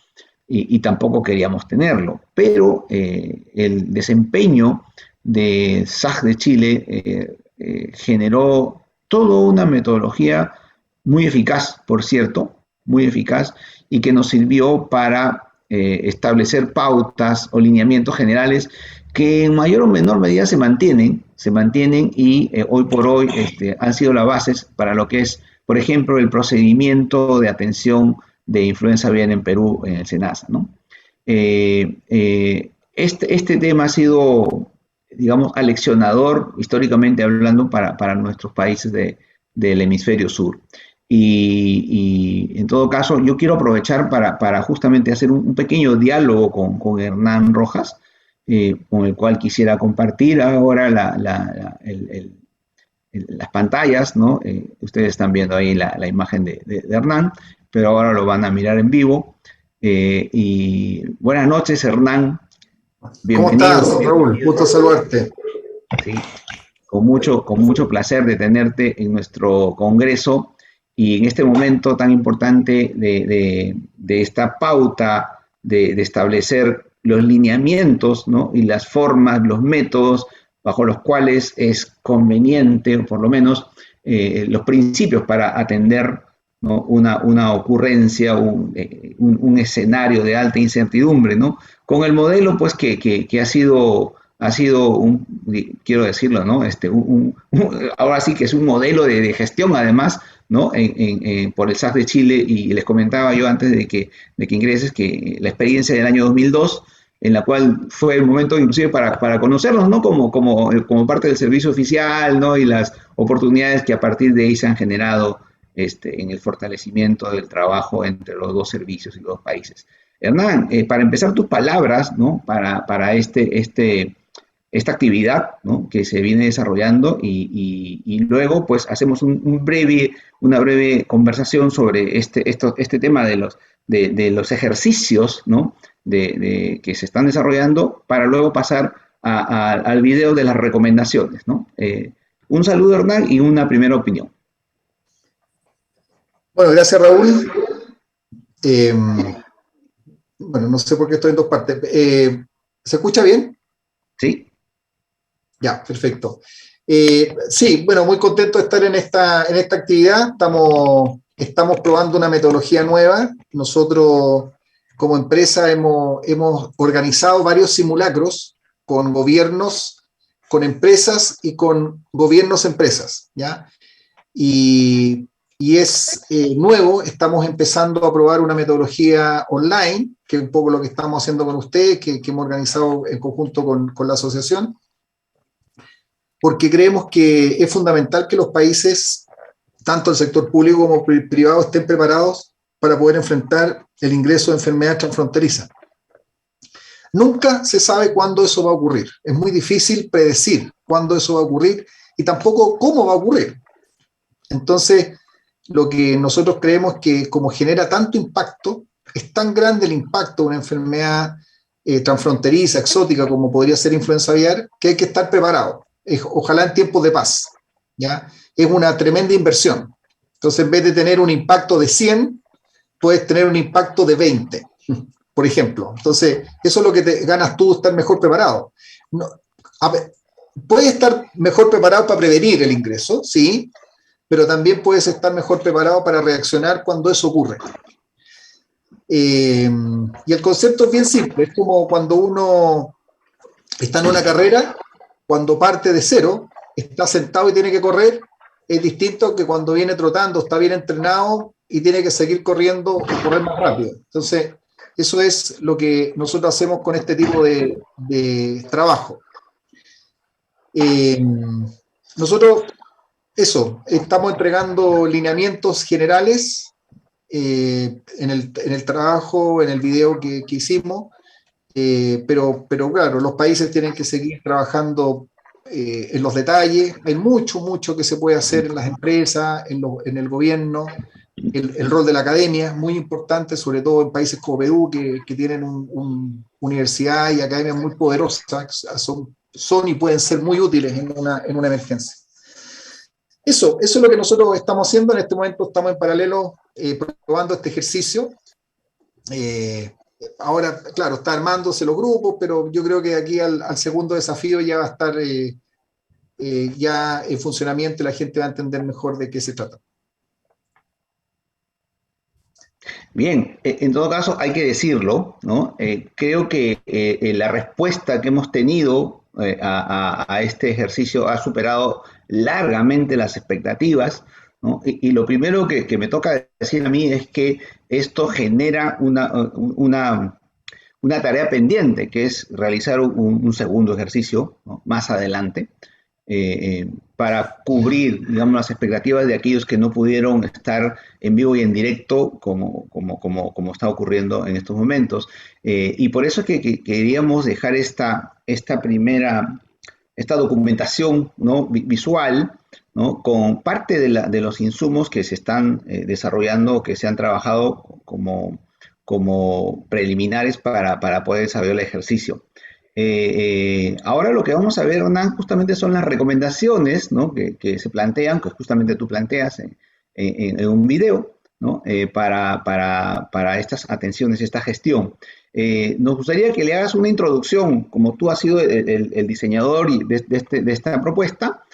A: y tampoco queríamos tenerlo. Pero el desempeño de SAG de Chile generó toda una metodología muy eficaz, por cierto, muy eficaz, y que nos sirvió para establecer pautas o lineamientos generales que en mayor o menor medida se mantienen y hoy por hoy han sido las bases para lo que es, por ejemplo, el procedimiento de atención de influenza aviar en Perú en el SENASA, ¿no? Este tema ha sido, digamos, aleccionador, históricamente hablando, para nuestros países del hemisferio sur. Y en todo caso, yo quiero aprovechar para justamente hacer un pequeño diálogo con Hernán Rojas, con el cual quisiera compartir ahora las pantallas, ¿no? Ustedes están viendo ahí la imagen de Hernán, pero ahora lo van a mirar en vivo. Y buenas noches, Hernán.
C: Bienvenido. ¿Cómo estás, Raúl? Gusto saludarte.
A: Sí, con mucho placer de tenerte en nuestro congreso y en este momento tan importante de esta pauta de establecer los lineamientos, ¿no?, y las formas, los métodos bajo los cuales es conveniente, o por lo menos los principios para atender, ¿no?, una ocurrencia, un escenario de alta incertidumbre, ¿no?, con el modelo pues que ha sido quiero decirlo, ¿no?, ahora sí que es un modelo de gestión además, ¿no?, por el SAG de Chile, y les comentaba yo antes de que ingreses que la experiencia del año 2002, en la cual fue el momento inclusive para conocernos, ¿no?, como parte del servicio oficial, ¿no?, y las oportunidades que a partir de ahí se han generado en el fortalecimiento del trabajo entre los dos servicios y los países. Hernán, para empezar tus palabras, ¿no? Para esta actividad, ¿no? Que se viene desarrollando y luego pues hacemos una breve conversación sobre este tema de los ejercicios, ¿no? Que se están desarrollando para luego pasar al video de las recomendaciones, ¿no? Un saludo, Hernán, y una primera opinión.
C: Bueno, gracias, Raúl. Bueno, no sé por qué estoy en dos partes. ¿Se escucha bien?
A: Sí.
C: Ya, perfecto. Sí, bueno, muy contento de estar en esta actividad. Estamos probando una metodología nueva. Nosotros, como empresa, hemos organizado varios simulacros con gobiernos, con empresas y con gobiernos-empresas, ¿ya? Y es nuevo, estamos empezando a probar una metodología online, que es un poco lo que estamos haciendo con ustedes, que hemos organizado en conjunto con la asociación, porque creemos que es fundamental que los países, tanto el sector público como privado, estén preparados para poder enfrentar el ingreso de enfermedades transfronterizas. Nunca se sabe cuándo eso va a ocurrir. Es muy difícil predecir cuándo eso va a ocurrir y tampoco cómo va a ocurrir. Entonces, lo que nosotros creemos que como genera tanto impacto, es tan grande el impacto de una enfermedad transfronteriza, exótica, como podría ser influenza aviar, que hay que estar preparado. Ojalá en tiempos de paz, ¿ya? Es una tremenda inversión. Entonces, en vez de tener un impacto de 100, puedes tener un impacto de 20, por ejemplo. Entonces, eso es lo que te ganas tú, estar mejor preparado. No, puedes estar mejor preparado para prevenir el ingreso, sí, pero también puedes estar mejor preparado para reaccionar cuando eso ocurre. Y el concepto es bien simple, es como cuando uno está en una carrera, cuando parte de cero, está sentado y tiene que correr, es distinto que cuando viene trotando, está bien entrenado y tiene que seguir corriendo y correr más rápido. Entonces, eso es lo que nosotros hacemos con este tipo de trabajo. Nosotros, estamos entregando lineamientos generales en el trabajo, en el video que hicimos, pero claro, los países tienen que seguir trabajando en los detalles. Hay mucho que se puede hacer en las empresas, en el gobierno. El rol de la academia es muy importante, sobre todo en países como Perú, que tienen universidad y academias muy poderosas, son y pueden ser muy útiles en una emergencia. Eso es lo que nosotros estamos haciendo. En este momento estamos en paralelo probando este ejercicio. Ahora, claro, está armándose los grupos, pero yo creo que aquí al segundo desafío ya va a estar ya en funcionamiento y la gente va a entender mejor de qué se trata.
A: Bien, en todo caso hay que decirlo, ¿no? Creo que la respuesta que hemos tenido a este ejercicio ha superado largamente las expectativas, ¿no? Y lo primero que me toca decir a mí es que esto genera una tarea pendiente, que es realizar un segundo ejercicio, ¿no? Más adelante, para cubrir, digamos, las expectativas de aquellos que no pudieron estar en vivo y en directo como está ocurriendo en estos momentos. Y por eso es que queríamos dejar esta documentación, ¿no? Visual, ¿no? Con parte de los insumos que se están desarrollando, que se han trabajado como preliminares para poder desarrollar el ejercicio. Ahora lo que vamos a ver, Hernán, justamente son las recomendaciones, ¿no? que se plantean, que justamente tú planteas en un video, ¿no? Para estas atenciones, esta gestión. Nos gustaría que le hagas una introducción, como tú has sido el diseñador de esta propuesta,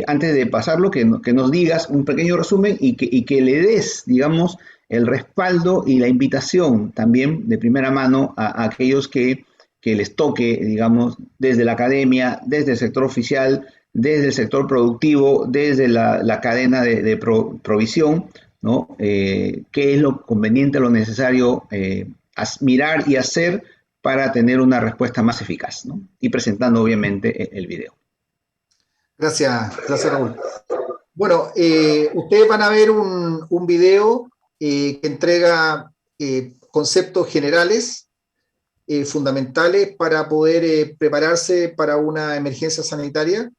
A: antes de pasarlo, que nos digas un pequeño resumen y que le des, digamos, el respaldo y la invitación también de primera mano a aquellos que les toque, digamos, desde la academia, desde el sector oficial, desde el sector productivo, desde la cadena de provisión, ¿no? ¿Qué es lo conveniente, lo necesario mirar y hacer para tener una respuesta más eficaz, ¿no? Y presentando, obviamente, el video.
C: Gracias, Raúl. Bueno, ustedes van a ver un video que entrega conceptos generales fundamentales para poder prepararse para una emergencia sanitaria.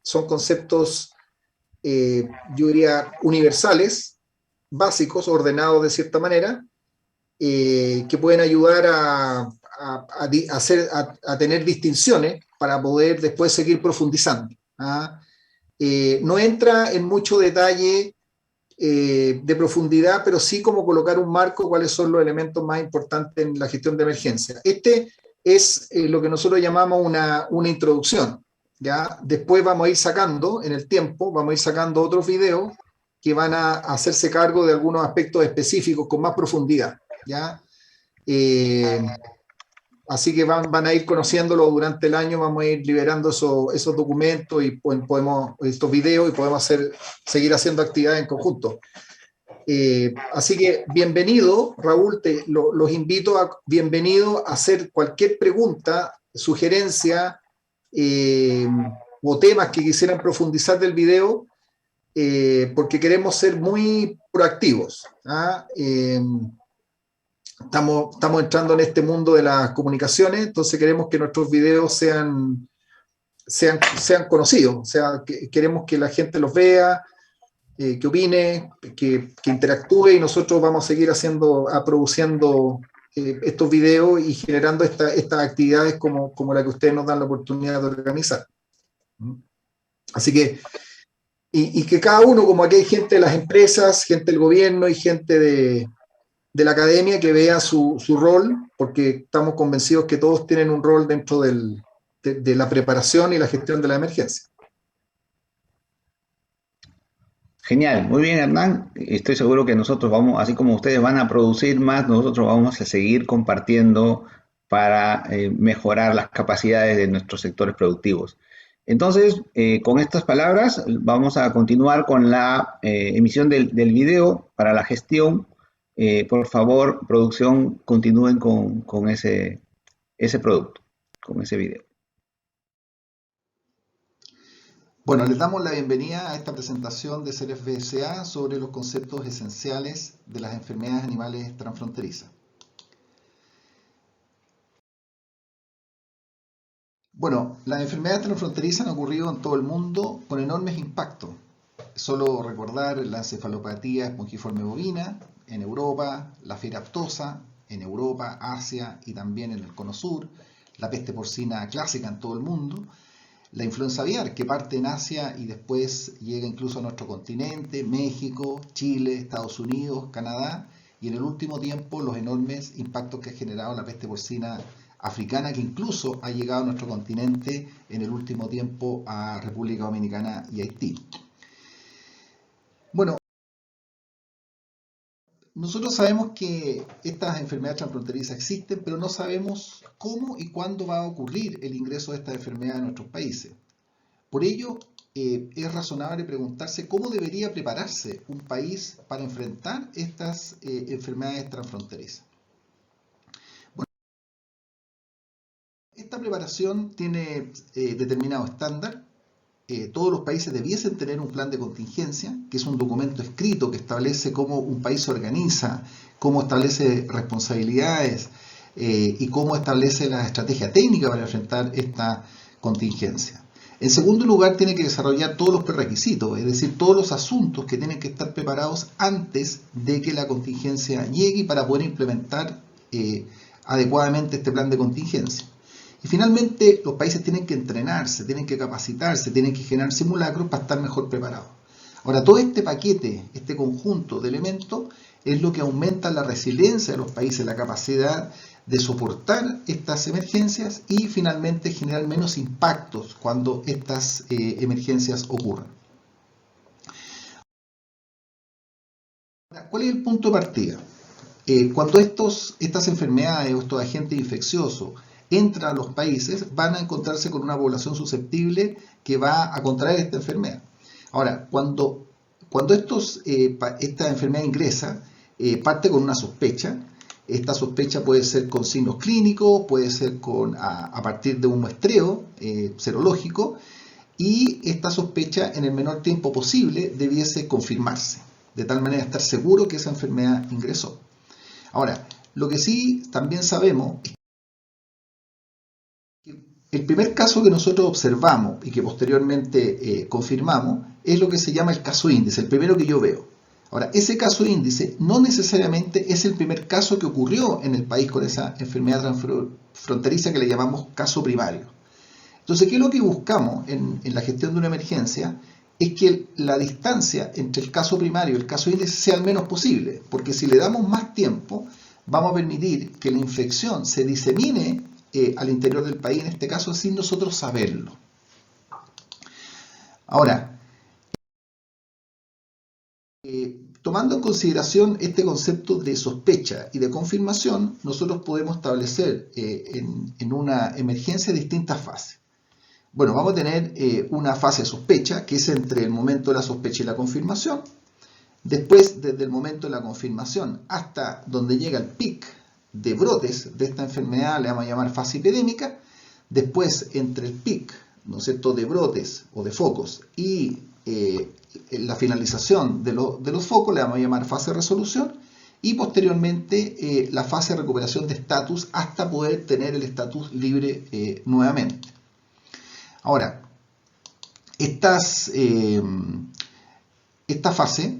C: Son conceptos, yo diría, universales, básicos, ordenados de cierta manera, que pueden ayudar a tener distinciones para poder después seguir profundizando. No entra en mucho detalle de profundidad, pero sí como colocar un marco, cuáles son los elementos más importantes en la gestión de emergencia. Este es lo que nosotros llamamos una introducción. ¿Ya? Después vamos a ir sacando, en el tiempo, vamos a ir sacando otros videos que van a hacerse cargo de algunos aspectos específicos con más profundidad. ¿Ya? Así que van a ir conociéndolo durante el año, vamos a ir liberando esos documentos y estos videos, y podemos seguir haciendo actividades en conjunto. Así que bienvenido, Raúl, los invito bienvenido a hacer cualquier pregunta, sugerencia o temas que quisieran profundizar del video, porque queremos ser muy proactivos. Estamos entrando en este mundo de las comunicaciones, entonces queremos que nuestros videos sean conocidos, o sea, queremos que la gente los vea, que opine, que interactúe, y nosotros vamos a seguir produciendo estos videos y generando estas actividades como la que ustedes nos dan la oportunidad de organizar. Así que, y que cada uno, como aquí hay gente de las empresas, gente del gobierno y gente de la academia, que vea su rol, porque estamos convencidos que todos tienen un rol dentro de la preparación y la gestión de la emergencia.
A: Genial, muy bien, Hernán. Estoy seguro que nosotros vamos, así como ustedes van a producir más, nosotros vamos a seguir compartiendo para mejorar las capacidades de nuestros sectores productivos. Entonces, con estas palabras, vamos a continuar con la emisión del video para la gestión. Por favor, producción, continúen con ese producto, con ese video.
D: Bueno, les damos la bienvenida a esta presentación de CEREF S.A. sobre los conceptos esenciales de las enfermedades animales transfronterizas. Bueno, las enfermedades transfronterizas han ocurrido en todo el mundo con enormes impactos. Solo recordar la encefalopatía espongiforme bovina en Europa, la fiebre aftosa en Europa, Asia y también en el Cono Sur, la peste porcina clásica en todo el mundo, la influenza aviar, que parte en Asia y después llega incluso a nuestro continente, México, Chile, Estados Unidos, Canadá, y en el último tiempo los enormes impactos que ha generado la peste porcina africana, que incluso ha llegado a nuestro continente en el último tiempo a República Dominicana y Haití. Bueno, nosotros sabemos que estas enfermedades transfronterizas existen, pero no sabemos cómo y cuándo va a ocurrir el ingreso de estas enfermedades a nuestros países. Por ello, es razonable preguntarse cómo debería prepararse un país para enfrentar estas enfermedades transfronterizas. Bueno, esta preparación tiene determinado estándar. Todos los países debiesen tener un plan de contingencia, que es un documento escrito que establece cómo un país se organiza, cómo establece responsabilidades y cómo establece la estrategia técnica para enfrentar esta contingencia. En segundo lugar, tiene que desarrollar todos los prerequisitos, es decir, todos los asuntos que tienen que estar preparados antes de que la contingencia llegue para poder implementar adecuadamente este plan de contingencia. Y finalmente, los países tienen que entrenarse, tienen que capacitarse, tienen que generar simulacros para estar mejor preparados. Ahora, todo este paquete, este conjunto de elementos, es lo que aumenta la resiliencia de los países, la capacidad de soportar estas emergencias y finalmente generar menos impactos cuando estas emergencias ocurran. ¿Cuál es el punto de partida? Cuando estas enfermedades o estos agentes infecciosos entran a los países, van a encontrarse con una población susceptible que va a contraer esta enfermedad. Ahora, cuando esta enfermedad ingresa, parte con una sospecha. Esta sospecha puede ser con signos clínicos, puede ser a partir de un muestreo serológico, y esta sospecha en el menor tiempo posible debiese confirmarse, de tal manera estar seguro que esa enfermedad ingresó. Ahora, Lo que sí también sabemos es que el primer caso que nosotros observamos y que posteriormente confirmamos es lo que se llama el caso índice, el primero que yo veo. Ahora, ese caso índice no necesariamente es el primer caso que ocurrió en el país con esa enfermedad transfronteriza que le llamamos caso primario. Entonces, ¿qué es lo que buscamos en la gestión de una emergencia? Es que la distancia entre el caso primario y el caso índice sea al menos posible, porque si le damos más tiempo, vamos a permitir que la infección se disemine al interior del país, en este caso, sin nosotros saberlo. Ahora, tomando en consideración este concepto de sospecha y de confirmación, nosotros podemos establecer en una emergencia distintas fases. Bueno, vamos a tener una fase de sospecha, que es entre el momento de la sospecha y la confirmación. Después, desde el momento de la confirmación hasta donde llega el pic de brotes de esta enfermedad, le vamos a llamar fase epidémica. Después, entre el pic, ¿no es cierto?, de brotes o de focos y la finalización de los focos, le vamos a llamar fase de resolución. Y posteriormente, la fase de recuperación de estatus hasta poder tener el estatus libre nuevamente. Ahora, esta fase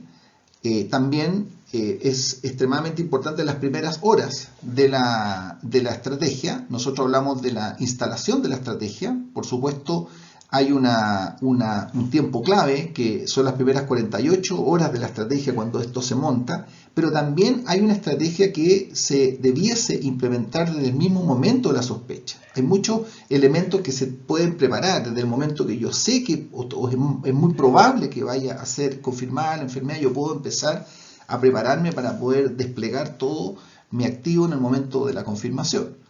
D: también es extremadamente importante en las primeras horas de la estrategia. Nosotros hablamos de la instalación de la estrategia. Por supuesto, hay un tiempo clave, que son las primeras 48 horas de la estrategia cuando esto se monta, pero también hay una estrategia que se debiese implementar desde el mismo momento de la sospecha. Hay muchos elementos que se pueden preparar desde el momento que yo sé que es muy probable que vaya a ser confirmada la enfermedad. Yo puedo empezar a prepararme para poder desplegar todo mi activo en el momento de la confirmación.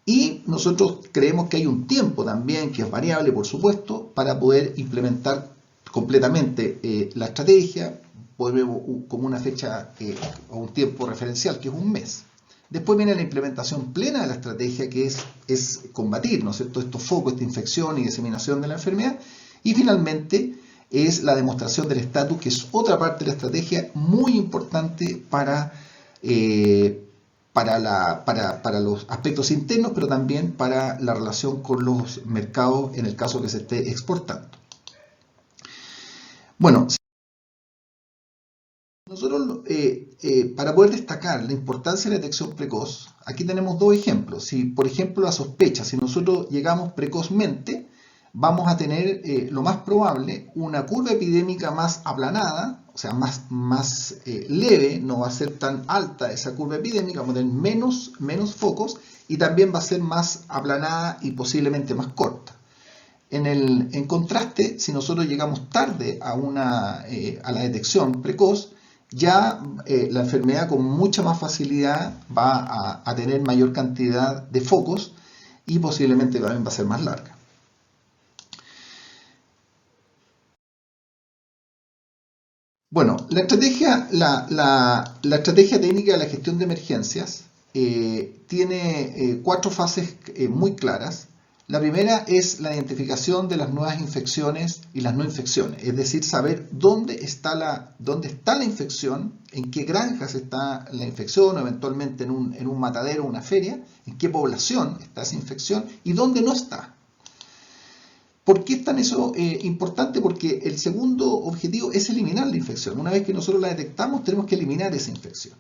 D: Y nosotros creemos que hay un tiempo también, que es variable por supuesto, para poder implementar completamente la estrategia, como una fecha o un tiempo referencial, que es un mes. Después viene la implementación plena de la estrategia, que es combatir, ¿no es cierto?, estos focos, esta infección y diseminación de la enfermedad. Y finalmente es la demostración del estatus, que es otra parte de la estrategia muy importante para los aspectos internos, pero también para la relación con los mercados en el caso que se esté exportando. Bueno, nosotros para poder destacar la importancia de la detección precoz, aquí tenemos dos ejemplos. Si, por ejemplo, la sospecha, si nosotros llegamos precozmente, vamos a tener lo más probable una curva epidémica más aplanada, o sea, más leve, no va a ser tan alta esa curva epidémica, vamos a tener menos focos y también va a ser más aplanada y posiblemente más corta. En contraste, si nosotros llegamos tarde a la detección precoz, ya la enfermedad con mucha más facilidad va a tener mayor cantidad de focos y posiblemente también va a ser más larga. Bueno, la estrategia técnica de la gestión de emergencias tiene 4 fases muy claras. La primera es la identificación de las nuevas infecciones y las no infecciones, es decir, saber dónde está la infección, en qué granjas está la infección, o eventualmente en un matadero o una feria, en qué población está esa infección y dónde no está. ¿Por qué es tan eso importante? Porque el segundo objetivo es eliminar la infección. Una vez que nosotros la detectamos, tenemos que eliminar esa infección.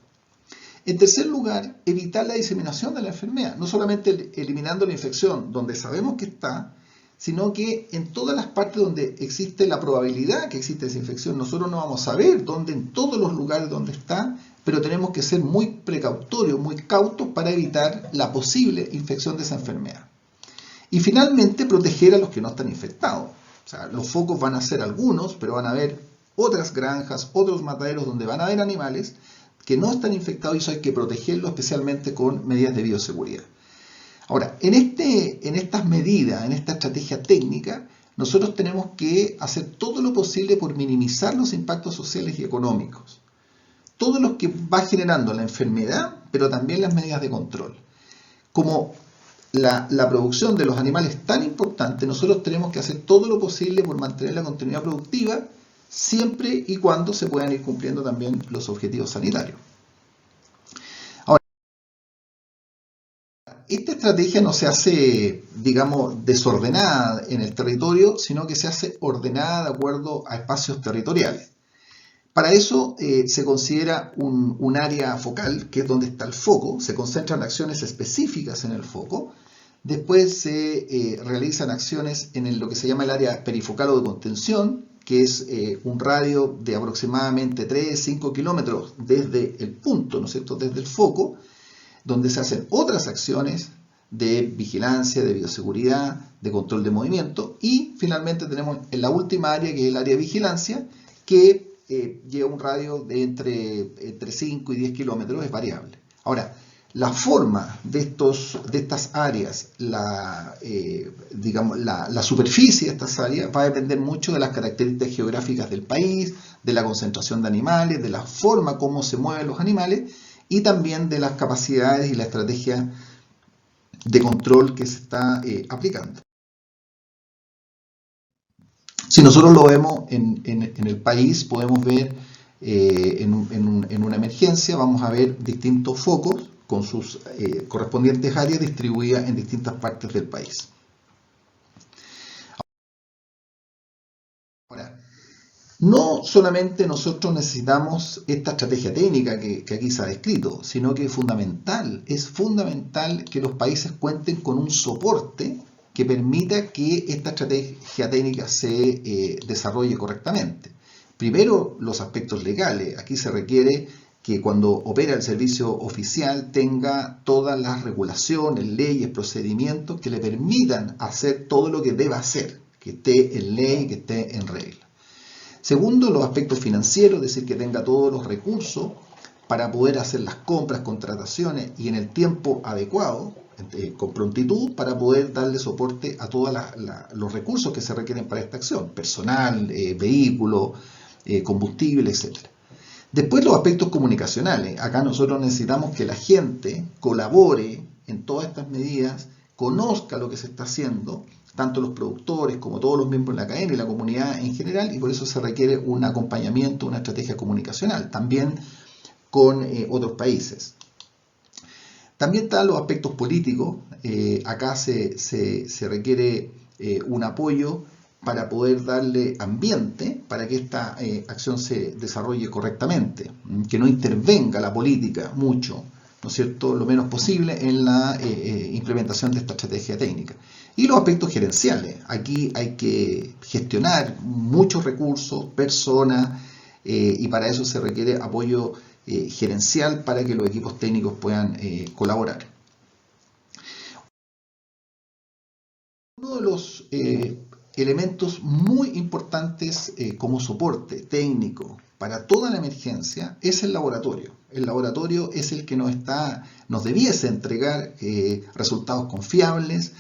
D: En tercer lugar, evitar la diseminación de la enfermedad. No solamente eliminando la infección donde sabemos que está, sino que en todas las partes donde existe la probabilidad que existe esa infección, nosotros no vamos a saber dónde, en todos los lugares donde está, pero tenemos que ser muy precautorios, muy cautos para evitar la posible infección de esa enfermedad. Y finalmente, proteger a los que no están infectados. O sea, los focos van a ser algunos, pero van a haber otras granjas, otros mataderos donde van a haber animales que no están infectados y eso hay que protegerlos especialmente con medidas de bioseguridad. Ahora, en estas medidas, en esta estrategia técnica, nosotros tenemos que hacer todo lo posible por minimizar los impactos sociales y económicos. Todo lo que va generando la enfermedad, pero también las medidas de control. Como la producción de los animales es tan importante, nosotros tenemos que hacer todo lo posible por mantener la continuidad productiva, siempre y cuando se puedan ir cumpliendo también los objetivos sanitarios. esta estrategia no se hace, digamos, desordenada en el territorio, sino que se hace ordenada de acuerdo a espacios territoriales. Para eso se considera un área focal, que es donde está el foco, se concentran acciones específicas en el foco, después se realizan acciones en lo que se llama el área perifocal o de contención, que es un radio de aproximadamente 3-5 kilómetros desde el punto, ¿no es cierto?, desde el foco, donde se hacen otras acciones de vigilancia, de bioseguridad, de control de movimiento, y finalmente tenemos en la última área, que es el área de vigilancia, que lleva un radio de entre 5 y 10 kilómetros, es variable. Ahora, la forma de estas áreas, digamos, la superficie de estas áreas va a depender mucho de las características geográficas del país, de la concentración de animales, de la forma como se mueven los animales y también de las capacidades y la estrategia de control que se está aplicando. Si nosotros lo vemos en el país, podemos ver en una emergencia, vamos a ver distintos focos con sus correspondientes áreas distribuidas en distintas partes del país. Ahora, no solamente nosotros necesitamos esta estrategia técnica que aquí se ha descrito, sino que es fundamental que los países cuenten con un soporte que permita que esta estrategia técnica se desarrolle correctamente. Primero, los aspectos legales. Aquí se requiere que cuando opera el servicio oficial tenga todas las regulaciones, leyes, procedimientos que le permitan hacer todo lo que deba hacer, que esté en ley, que esté en regla. Segundo, los aspectos financieros, es decir, que tenga todos los recursos para poder hacer las compras, contrataciones y en el tiempo adecuado, con prontitud, para poder darle soporte a todos los recursos que se requieren para esta acción, personal, vehículo, combustible, etc. Después los aspectos comunicacionales. Acá nosotros necesitamos que la gente colabore en todas estas medidas, conozca lo que se está haciendo, tanto los productores como todos los miembros de la cadena y la comunidad en general, y por eso se requiere un acompañamiento, una estrategia comunicacional, también con otros países. También están los aspectos políticos. Acá se requiere un apoyo para poder darle ambiente para que esta acción se desarrolle correctamente, que no intervenga la política mucho, ¿no es cierto?, lo menos posible en la implementación de esta estrategia técnica. Y los aspectos gerenciales. Aquí hay que gestionar muchos recursos, personas, y para eso se requiere apoyo gerencial para que los equipos técnicos puedan colaborar. Uno de los elementos muy importantes como soporte técnico para toda la emergencia es el laboratorio. El laboratorio es el que nos debiese entregar resultados confiables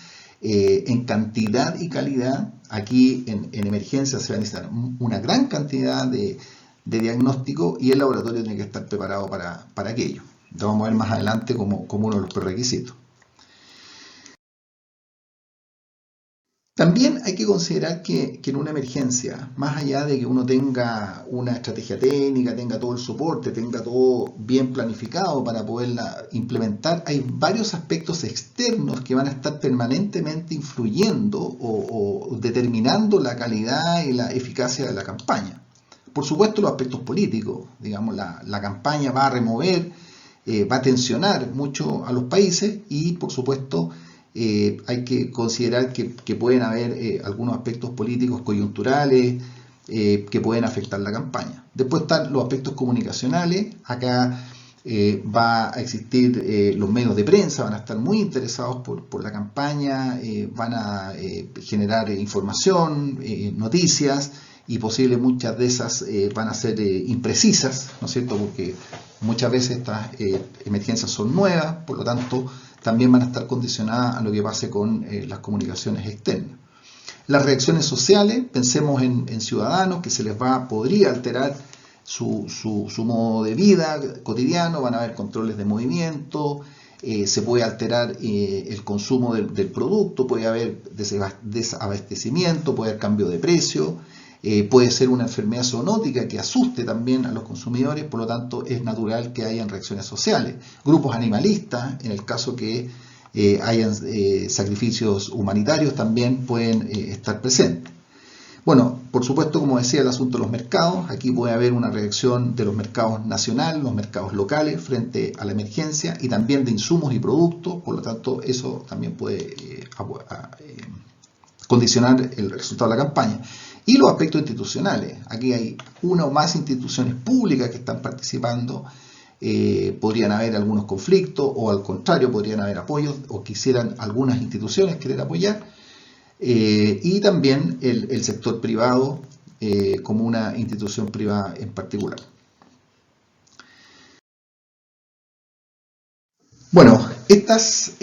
D: en cantidad y calidad. Aquí en emergencia se va a necesitar una gran cantidad de diagnóstico y el laboratorio tiene que estar preparado para aquello. Lo vamos a ver más adelante como uno de los prerequisitos. También hay que considerar que en una emergencia, más allá de que uno tenga una estrategia técnica, tenga todo el soporte, tenga todo bien planificado para poderla implementar, hay varios aspectos externos que van a estar permanentemente influyendo o determinando la calidad y la eficacia de la campaña. Por supuesto, los aspectos políticos, digamos, la campaña va a remover, va a tensionar mucho a los países y, por supuesto, hay que considerar que pueden haber algunos aspectos políticos coyunturales que pueden afectar la campaña. Después están los aspectos comunicacionales. Acá va a existir los medios de prensa, van a estar muy interesados por la campaña, van a generar información, noticias, y posible muchas de esas van a ser imprecisas, ¿no es cierto?, porque muchas veces estas emergencias son nuevas, por lo tanto también van a estar condicionadas a lo que pase con las comunicaciones externas. Las reacciones sociales, pensemos en ciudadanos que se les podría alterar su modo de vida cotidiano, van a haber controles de movimiento, se puede alterar el consumo del producto, puede haber desabastecimiento, puede haber cambio de precio, puede ser una enfermedad zoonótica que asuste también a los consumidores, por lo tanto es natural que hayan reacciones sociales. Grupos animalistas, en el caso que hayan sacrificios humanitarios también pueden estar presentes. Bueno, por supuesto, como decía, el asunto de los mercados. Aquí puede haber una reacción de los mercados nacionales, los mercados locales frente a la emergencia y también de insumos y productos. Por lo tanto, eso también puede condicionar el resultado de la campaña. Y los aspectos institucionales. Aquí hay una o más instituciones públicas que están participando. Podrían haber algunos conflictos o al contrario podrían haber apoyos o quisieran algunas instituciones querer apoyar. Y también el sector privado como una institución privada en particular. Bueno, estas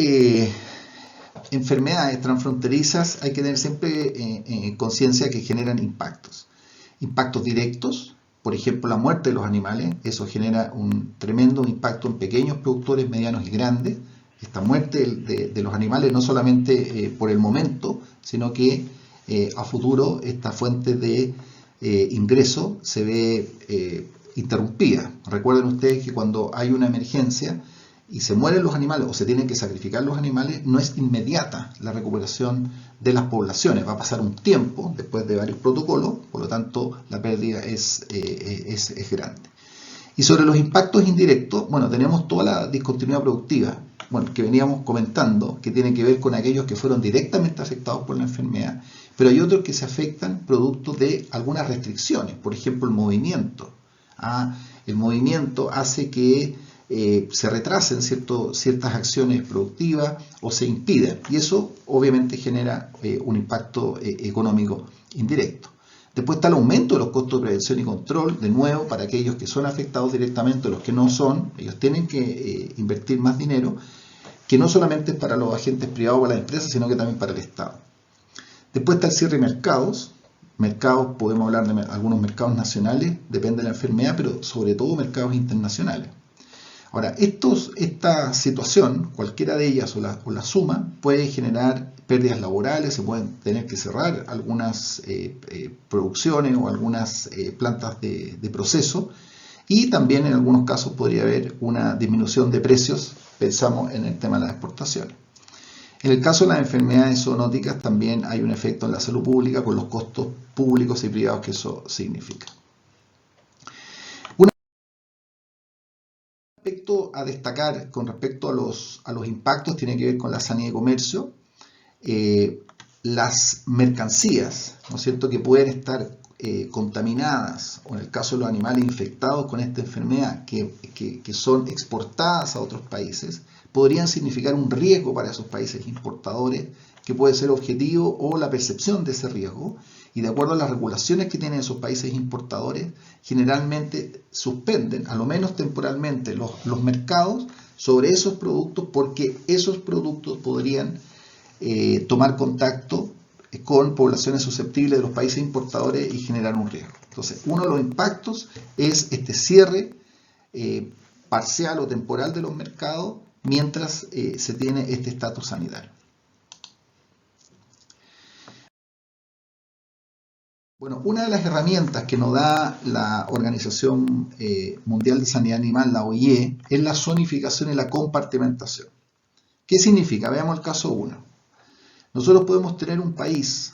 D: enfermedades transfronterizas hay que tener siempre conciencia que generan impactos. Impactos directos, por ejemplo la muerte de los animales, eso genera un tremendo impacto en pequeños productores, medianos y grandes. Esta muerte de los animales no solamente por el momento, sino que a futuro esta fuente de ingreso se ve interrumpida. Recuerden ustedes que cuando hay una emergencia y se mueren los animales o se tienen que sacrificar los animales, no es inmediata la recuperación de las poblaciones. Va a pasar un tiempo después de varios protocolos, por lo tanto la pérdida es grande. Y sobre los impactos indirectos, bueno, tenemos toda la discontinuidad productiva, bueno, que veníamos comentando, que tiene que ver con aquellos que fueron directamente afectados por la enfermedad, pero hay otros que se afectan producto de algunas restricciones, por ejemplo el movimiento. El movimiento hace que se retrasen ciertas acciones productivas o se impiden, y eso obviamente genera un impacto económico indirecto. Después está el aumento de los costos de prevención y control, de nuevo, para aquellos que son afectados directamente, los que no son, ellos tienen que invertir más dinero, que no solamente es para los agentes privados o para las empresas, sino que también para el Estado. Después está el cierre de mercados. Mercados, podemos hablar de algunos mercados nacionales, depende de la enfermedad, pero sobre todo mercados internacionales. Ahora, esta situación, cualquiera de ellas o la suma, puede generar pérdidas laborales, se pueden tener que cerrar algunas producciones o algunas plantas de proceso, y también en algunos casos podría haber una disminución de precios, pensamos en el tema de las exportaciones. En el caso de las enfermedades zoonóticas también hay un efecto en la salud pública con los costos públicos y privados que eso significa. Un aspecto a destacar con respecto a los impactos tiene que ver con la sanidad y comercio. Las mercancías, ¿no es cierto?, que pueden estar contaminadas, o en el caso de los animales infectados con esta enfermedad, que son exportadas a otros países, podrían significar un riesgo para esos países importadores, que puede ser objetivo o la percepción de ese riesgo, y de acuerdo a las regulaciones que tienen esos países importadores, generalmente suspenden, a lo menos temporalmente, los mercados sobre esos productos, porque esos productos podrían tomar contacto con poblaciones susceptibles de los países importadores y generar un riesgo. Entonces, uno de los impactos es este cierre parcial o temporal de los mercados mientras se tiene este estatus sanitario. Bueno, una de las herramientas que nos da la Organización Mundial de Sanidad Animal, la OIE, es la zonificación y la compartimentación. ¿Qué significa? Veamos el caso 1. Nosotros podemos tener un país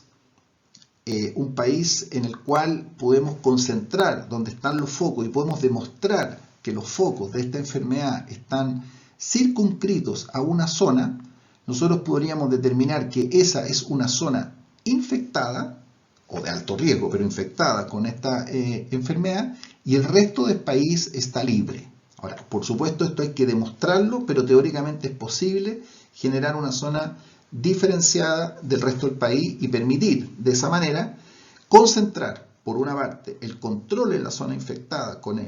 D: en el cual podemos concentrar donde están los focos y podemos demostrar que los focos de esta enfermedad están circunscritos a una zona. Nosotros podríamos determinar que esa es una zona infectada o de alto riesgo, pero infectada con esta enfermedad, y el resto del país está libre. Ahora, por supuesto, esto hay que demostrarlo, pero teóricamente es posible generar una zona diferenciada del resto del país y permitir de esa manera concentrar, por una parte, el control en la zona infectada con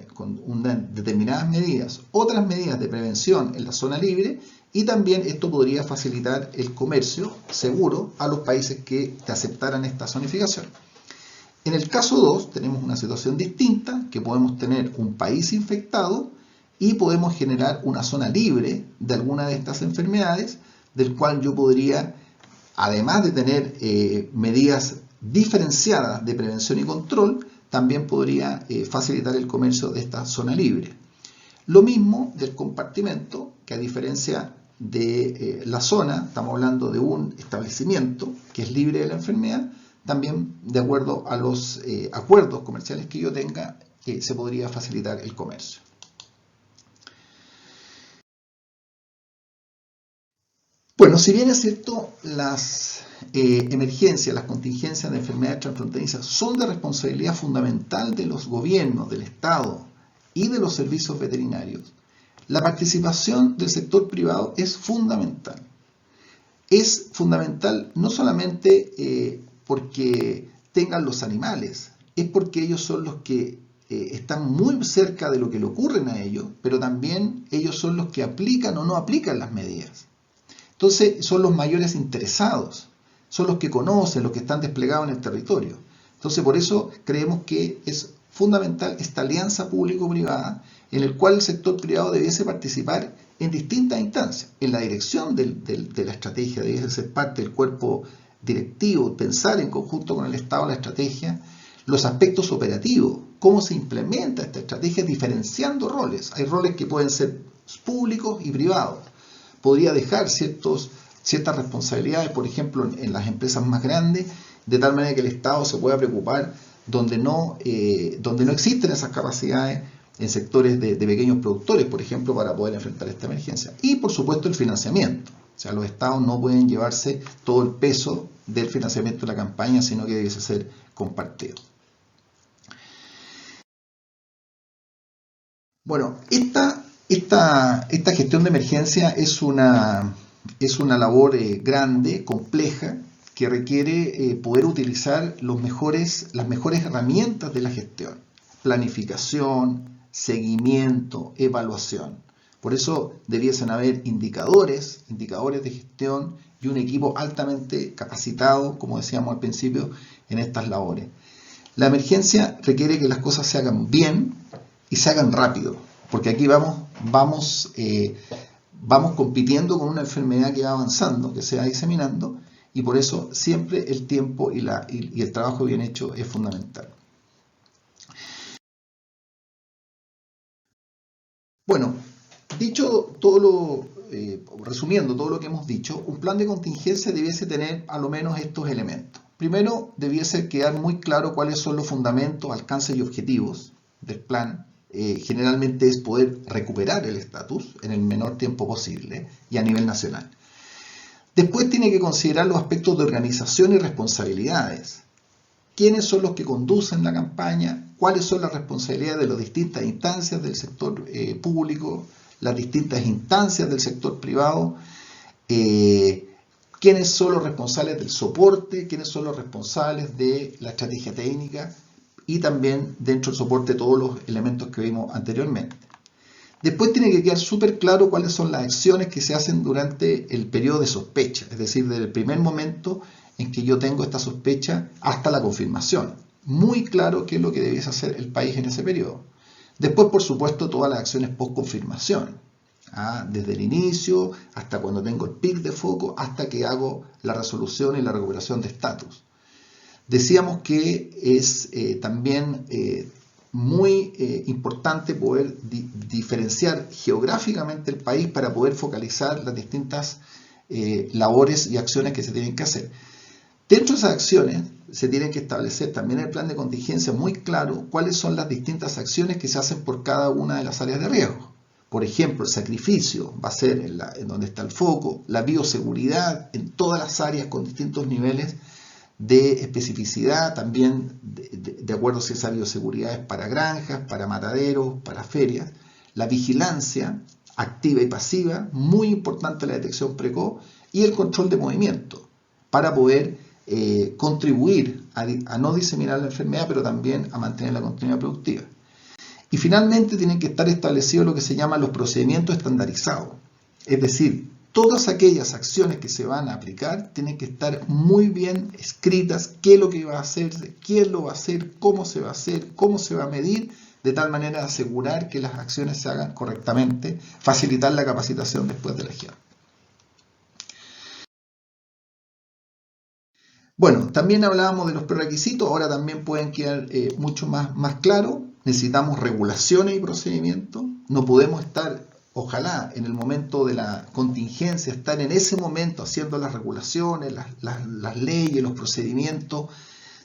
D: determinadas medidas, otras medidas de prevención en la zona libre, y también esto podría facilitar el comercio seguro a los países que aceptaran esta zonificación. En el caso 2 tenemos una situación distinta, que podemos tener un país infectado y podemos generar una zona libre de alguna de estas enfermedades, del cual yo podría, además de tener medidas diferenciadas de prevención y control, también podría facilitar el comercio de esta zona libre. Lo mismo del compartimento, que a diferencia de la zona, estamos hablando de un establecimiento que es libre de la enfermedad, también de acuerdo a los acuerdos comerciales que yo tenga, se podría facilitar el comercio. Bueno, si bien es cierto, las emergencias, las contingencias de enfermedades transfronterizas son de responsabilidad fundamental de los gobiernos, del Estado y de los servicios veterinarios, la participación del sector privado es fundamental. Es fundamental no solamente porque tengan los animales, es porque ellos son los que están muy cerca de lo que le ocurren a ellos, pero también ellos son los que aplican o no aplican las medidas. Entonces son los mayores interesados, son los que conocen, los que están desplegados en el territorio. Entonces por eso creemos que es fundamental esta alianza público-privada en el cual el sector privado debiese participar en distintas instancias. En la dirección de la estrategia debiese ser parte del cuerpo directivo, pensar en conjunto con el Estado la estrategia, los aspectos operativos, cómo se implementa esta estrategia diferenciando roles. Hay roles que pueden ser públicos y privados. Podría dejar ciertas responsabilidades, por ejemplo, en las empresas más grandes, de tal manera que el Estado se pueda preocupar donde no existen esas capacidades en sectores de pequeños productores, por ejemplo, para poder enfrentar esta emergencia. Y, por supuesto, el financiamiento. O sea, los Estados no pueden llevarse todo el peso del financiamiento de la campaña, sino que debe ser compartido. Bueno, esta gestión de emergencia es una labor grande, compleja, que requiere poder utilizar las mejores herramientas de la gestión. Planificación, seguimiento, evaluación. Por eso debiesen haber indicadores de gestión y un equipo altamente capacitado, como decíamos al principio, en estas labores. La emergencia requiere que las cosas se hagan bien y se hagan rápido, porque aquí vamos compitiendo con una enfermedad que va avanzando, que se va diseminando, y por eso siempre el tiempo y el trabajo bien hecho es fundamental. Bueno, resumiendo todo lo que hemos dicho, un plan de contingencia debiese tener a lo menos estos elementos. Primero, debiese quedar muy claro cuáles son los fundamentos, alcances y objetivos del plan. Generalmente es poder recuperar el estatus en el menor tiempo posible y a nivel nacional. Después tiene que considerar los aspectos de organización y responsabilidades. ¿Quiénes son los que conducen la campaña? ¿Cuáles son las responsabilidades de las distintas instancias del sector público, las distintas instancias del sector privado? ¿Quiénes son los responsables del soporte? ¿Quiénes son los responsables de la estrategia técnica? Y también dentro del soporte todos los elementos que vimos anteriormente. Después tiene que quedar súper claro cuáles son las acciones que se hacen durante el periodo de sospecha, es decir, desde el primer momento en que yo tengo esta sospecha hasta la confirmación. Muy claro qué es lo que debiese hacer el país en ese periodo. Después, por supuesto, todas las acciones post-confirmación, desde el inicio hasta cuando tengo el pic de foco, hasta que hago la resolución y la recuperación de estatus. Decíamos que es también muy importante poder diferenciar geográficamente el país para poder focalizar las distintas labores y acciones que se tienen que hacer. Dentro de esas acciones se tienen que establecer también en el plan de contingencia muy claro cuáles son las distintas acciones que se hacen por cada una de las áreas de riesgo. Por ejemplo, el sacrificio va a ser en donde está el foco, la bioseguridad en todas las áreas con distintos niveles de especificidad, también de acuerdo si esa bioseguridad es para granjas, para mataderos, para ferias. La vigilancia activa y pasiva, muy importante la detección precoz, y el control de movimiento, para poder contribuir a no diseminar la enfermedad, pero también a mantener la continuidad productiva. Y finalmente tienen que estar establecidos lo que se llaman los procedimientos estandarizados, es decir, todas aquellas acciones que se van a aplicar tienen que estar muy bien escritas, qué es lo que va a hacerse, quién lo va a hacer, cómo se va a hacer, cómo se va a medir, de tal manera de asegurar que las acciones se hagan correctamente, facilitar la capacitación después de la gestión. Bueno, también hablábamos de los prerequisitos, ahora también pueden quedar mucho más claros. Necesitamos regulaciones y procedimientos, no podemos estar ojalá en el momento de la contingencia estar en ese momento haciendo las regulaciones, las leyes, los procedimientos,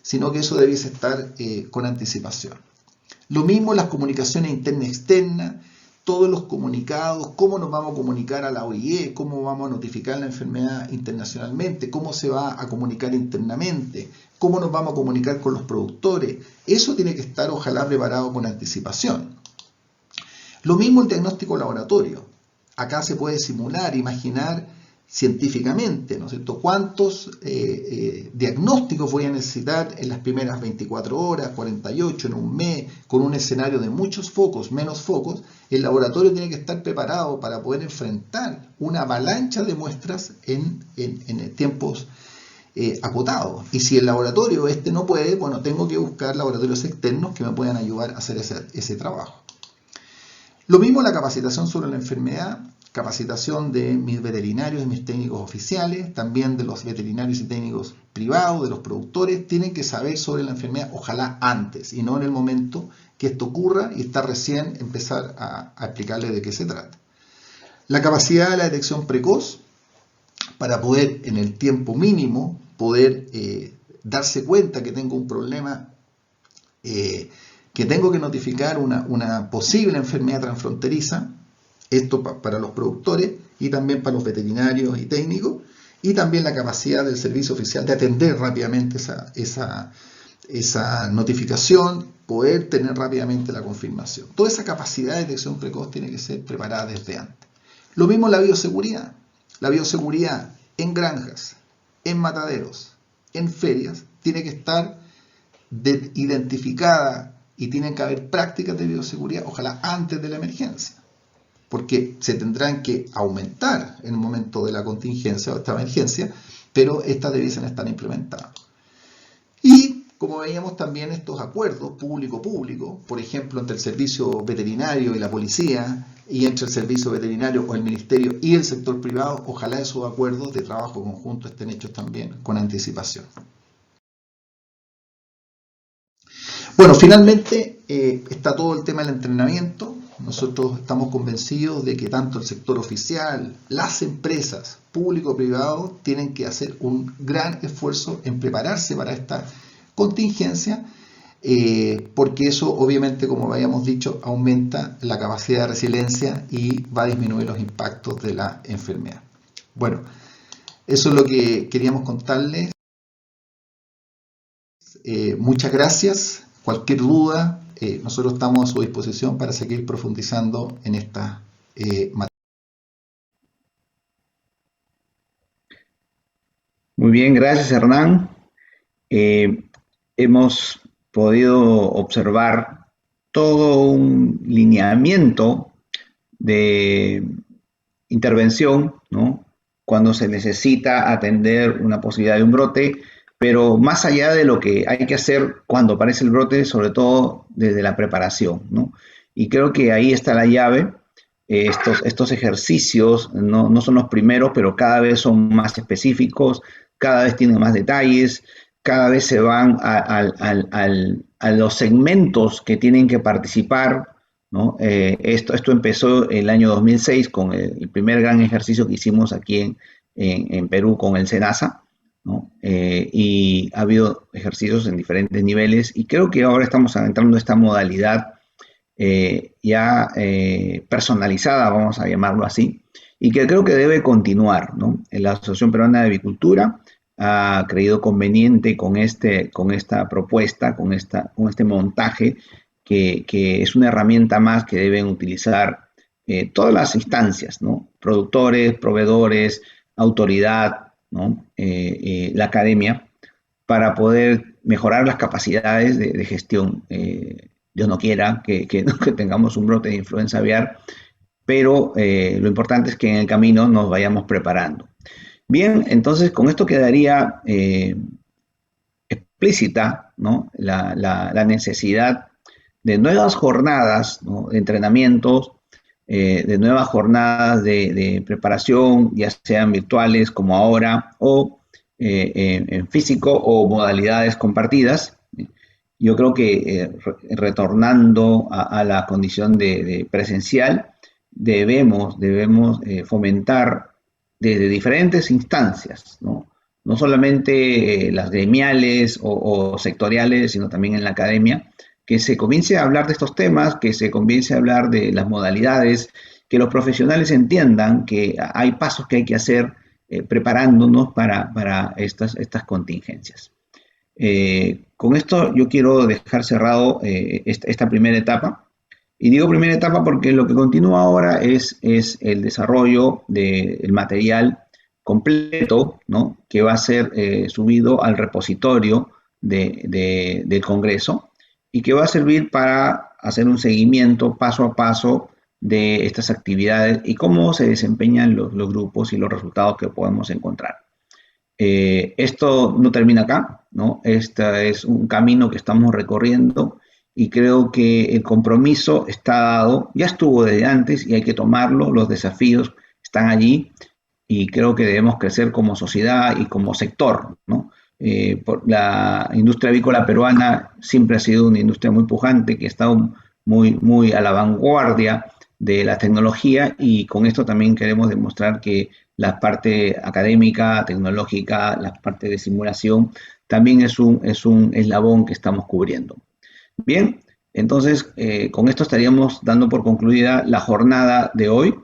D: sino que eso debiese estar con anticipación. Lo mismo las comunicaciones interna y externa, todos los comunicados, cómo nos vamos a comunicar a la OIE, cómo vamos a notificar la enfermedad internacionalmente, cómo se va a comunicar internamente, cómo nos vamos a comunicar con los productores. Eso tiene que estar ojalá preparado con anticipación. Lo mismo el diagnóstico laboratorio. Acá se puede simular, imaginar científicamente, ¿no es cierto?, cuántos diagnósticos voy a necesitar en las primeras 24 horas, 48, en un mes, con un escenario de muchos focos, menos focos. El laboratorio tiene que estar preparado para poder enfrentar una avalancha de muestras en tiempos acotados. Y si el laboratorio no puede, bueno, tengo que buscar laboratorios externos que me puedan ayudar a hacer ese trabajo. Lo mismo la capacitación sobre la enfermedad, capacitación de mis veterinarios y mis técnicos oficiales, también de los veterinarios y técnicos privados, de los productores, tienen que saber sobre la enfermedad, ojalá antes, y no en el momento que esto ocurra y está recién empezar a explicarles de qué se trata. La capacidad de la detección precoz, para poder en el tiempo mínimo, poder darse cuenta que tengo un problema, que tengo que notificar una posible enfermedad transfronteriza, esto para los productores y también para los veterinarios y técnicos, y también la capacidad del servicio oficial de atender rápidamente esa notificación, poder tener rápidamente la confirmación. Toda esa capacidad de detección precoz tiene que ser preparada desde antes. Lo mismo la bioseguridad. La bioseguridad en granjas, en mataderos, en ferias, tiene que estar identificada y tienen que haber prácticas de bioseguridad, ojalá antes de la emergencia, porque se tendrán que aumentar en el momento de la contingencia o esta emergencia, pero estas debiesen estar implementadas. Y como veíamos también estos acuerdos público-público, por ejemplo, entre el servicio veterinario y la policía, y entre el servicio veterinario o el ministerio y el sector privado, ojalá esos acuerdos de trabajo conjunto estén hechos también con anticipación. Bueno, finalmente está todo el tema del entrenamiento. Nosotros estamos convencidos de que tanto el sector oficial, las empresas, público-privado, tienen que hacer un gran esfuerzo en prepararse para esta contingencia, porque eso obviamente, como habíamos dicho, aumenta la capacidad de resiliencia y va a disminuir los impactos de la enfermedad. Bueno, eso es lo que queríamos contarles. Muchas gracias. Cualquier duda, nosotros estamos a su disposición para seguir profundizando en esta materia.
A: Muy bien, gracias Hernán. Hemos podido observar todo un lineamiento de intervención, ¿no?, cuando se necesita atender una posibilidad de un brote, pero más allá de lo que hay que hacer cuando aparece el brote, sobre todo desde la preparación, ¿no? Y creo que ahí está la llave. Estos ejercicios no son los primeros, pero cada vez son más específicos, cada vez tienen más detalles, cada vez se van a los segmentos que tienen que participar, ¿no? Esto empezó el año 2006 con el primer gran ejercicio que hicimos aquí en Perú con el SENASA, ¿no? Y ha habido ejercicios en diferentes niveles y creo que ahora estamos entrando en esta modalidad ya personalizada, vamos a llamarlo así, y que creo que debe continuar, ¿no? La Asociación Peruana de Avicultura ha creído conveniente con esta propuesta, con este montaje, que es una herramienta más que deben utilizar todas las instancias, ¿no? Productores, proveedores, autoridad, ¿no? La academia, para poder mejorar las capacidades de gestión. Dios no quiera que tengamos un brote de influenza aviar, pero lo importante es que en el camino nos vayamos preparando. Bien, entonces con esto quedaría explícita, ¿no?, la necesidad de nuevas jornadas, ¿no?, de entrenamientos, de nuevas jornadas de preparación, ya sean virtuales como ahora, o en físico, o modalidades compartidas. Yo creo que retornando a la condición de presencial, debemos fomentar desde diferentes instancias, ¿no? No solamente las gremiales o sectoriales, sino también en la academia, que se comience a hablar de estos temas, que se comience a hablar de las modalidades, que los profesionales entiendan que hay pasos que hay que hacer preparándonos para estas contingencias. Con esto yo quiero dejar cerrado esta primera etapa. Y digo primera etapa porque lo que continúa ahora es el desarrollo del material completo, ¿no? Que va a ser subido al repositorio del Congreso y que va a servir para hacer un seguimiento paso a paso de estas actividades y cómo se desempeñan los grupos y los resultados que podemos encontrar. Esto no termina acá, ¿no? Este es un camino que estamos recorriendo y creo que el compromiso está dado, ya estuvo desde antes y hay que tomarlo, los desafíos están allí y creo que debemos crecer como sociedad y como sector, ¿no? La industria avícola peruana siempre ha sido una industria muy pujante, que ha estado muy a la vanguardia de la tecnología y con esto también queremos demostrar que la parte académica, tecnológica, la parte de simulación, también es un eslabón que estamos cubriendo. Bien, entonces con esto estaríamos dando por concluida la jornada de hoy.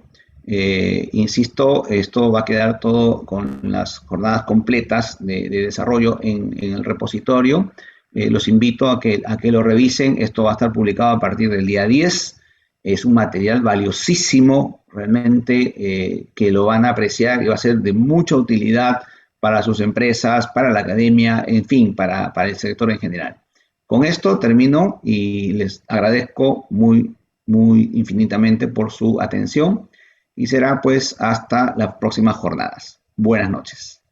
A: Insisto, esto va a quedar todo con las jornadas completas de desarrollo en el repositorio. Los invito a que lo revisen. Esto va a estar publicado a partir del día 10. Es un material valiosísimo, realmente, que lo van a apreciar y va a ser de mucha utilidad para sus empresas, para la academia, en fin, para el sector en general. Con esto termino y les agradezco muy infinitamente por su atención y será pues hasta las próximas jornadas. Buenas noches.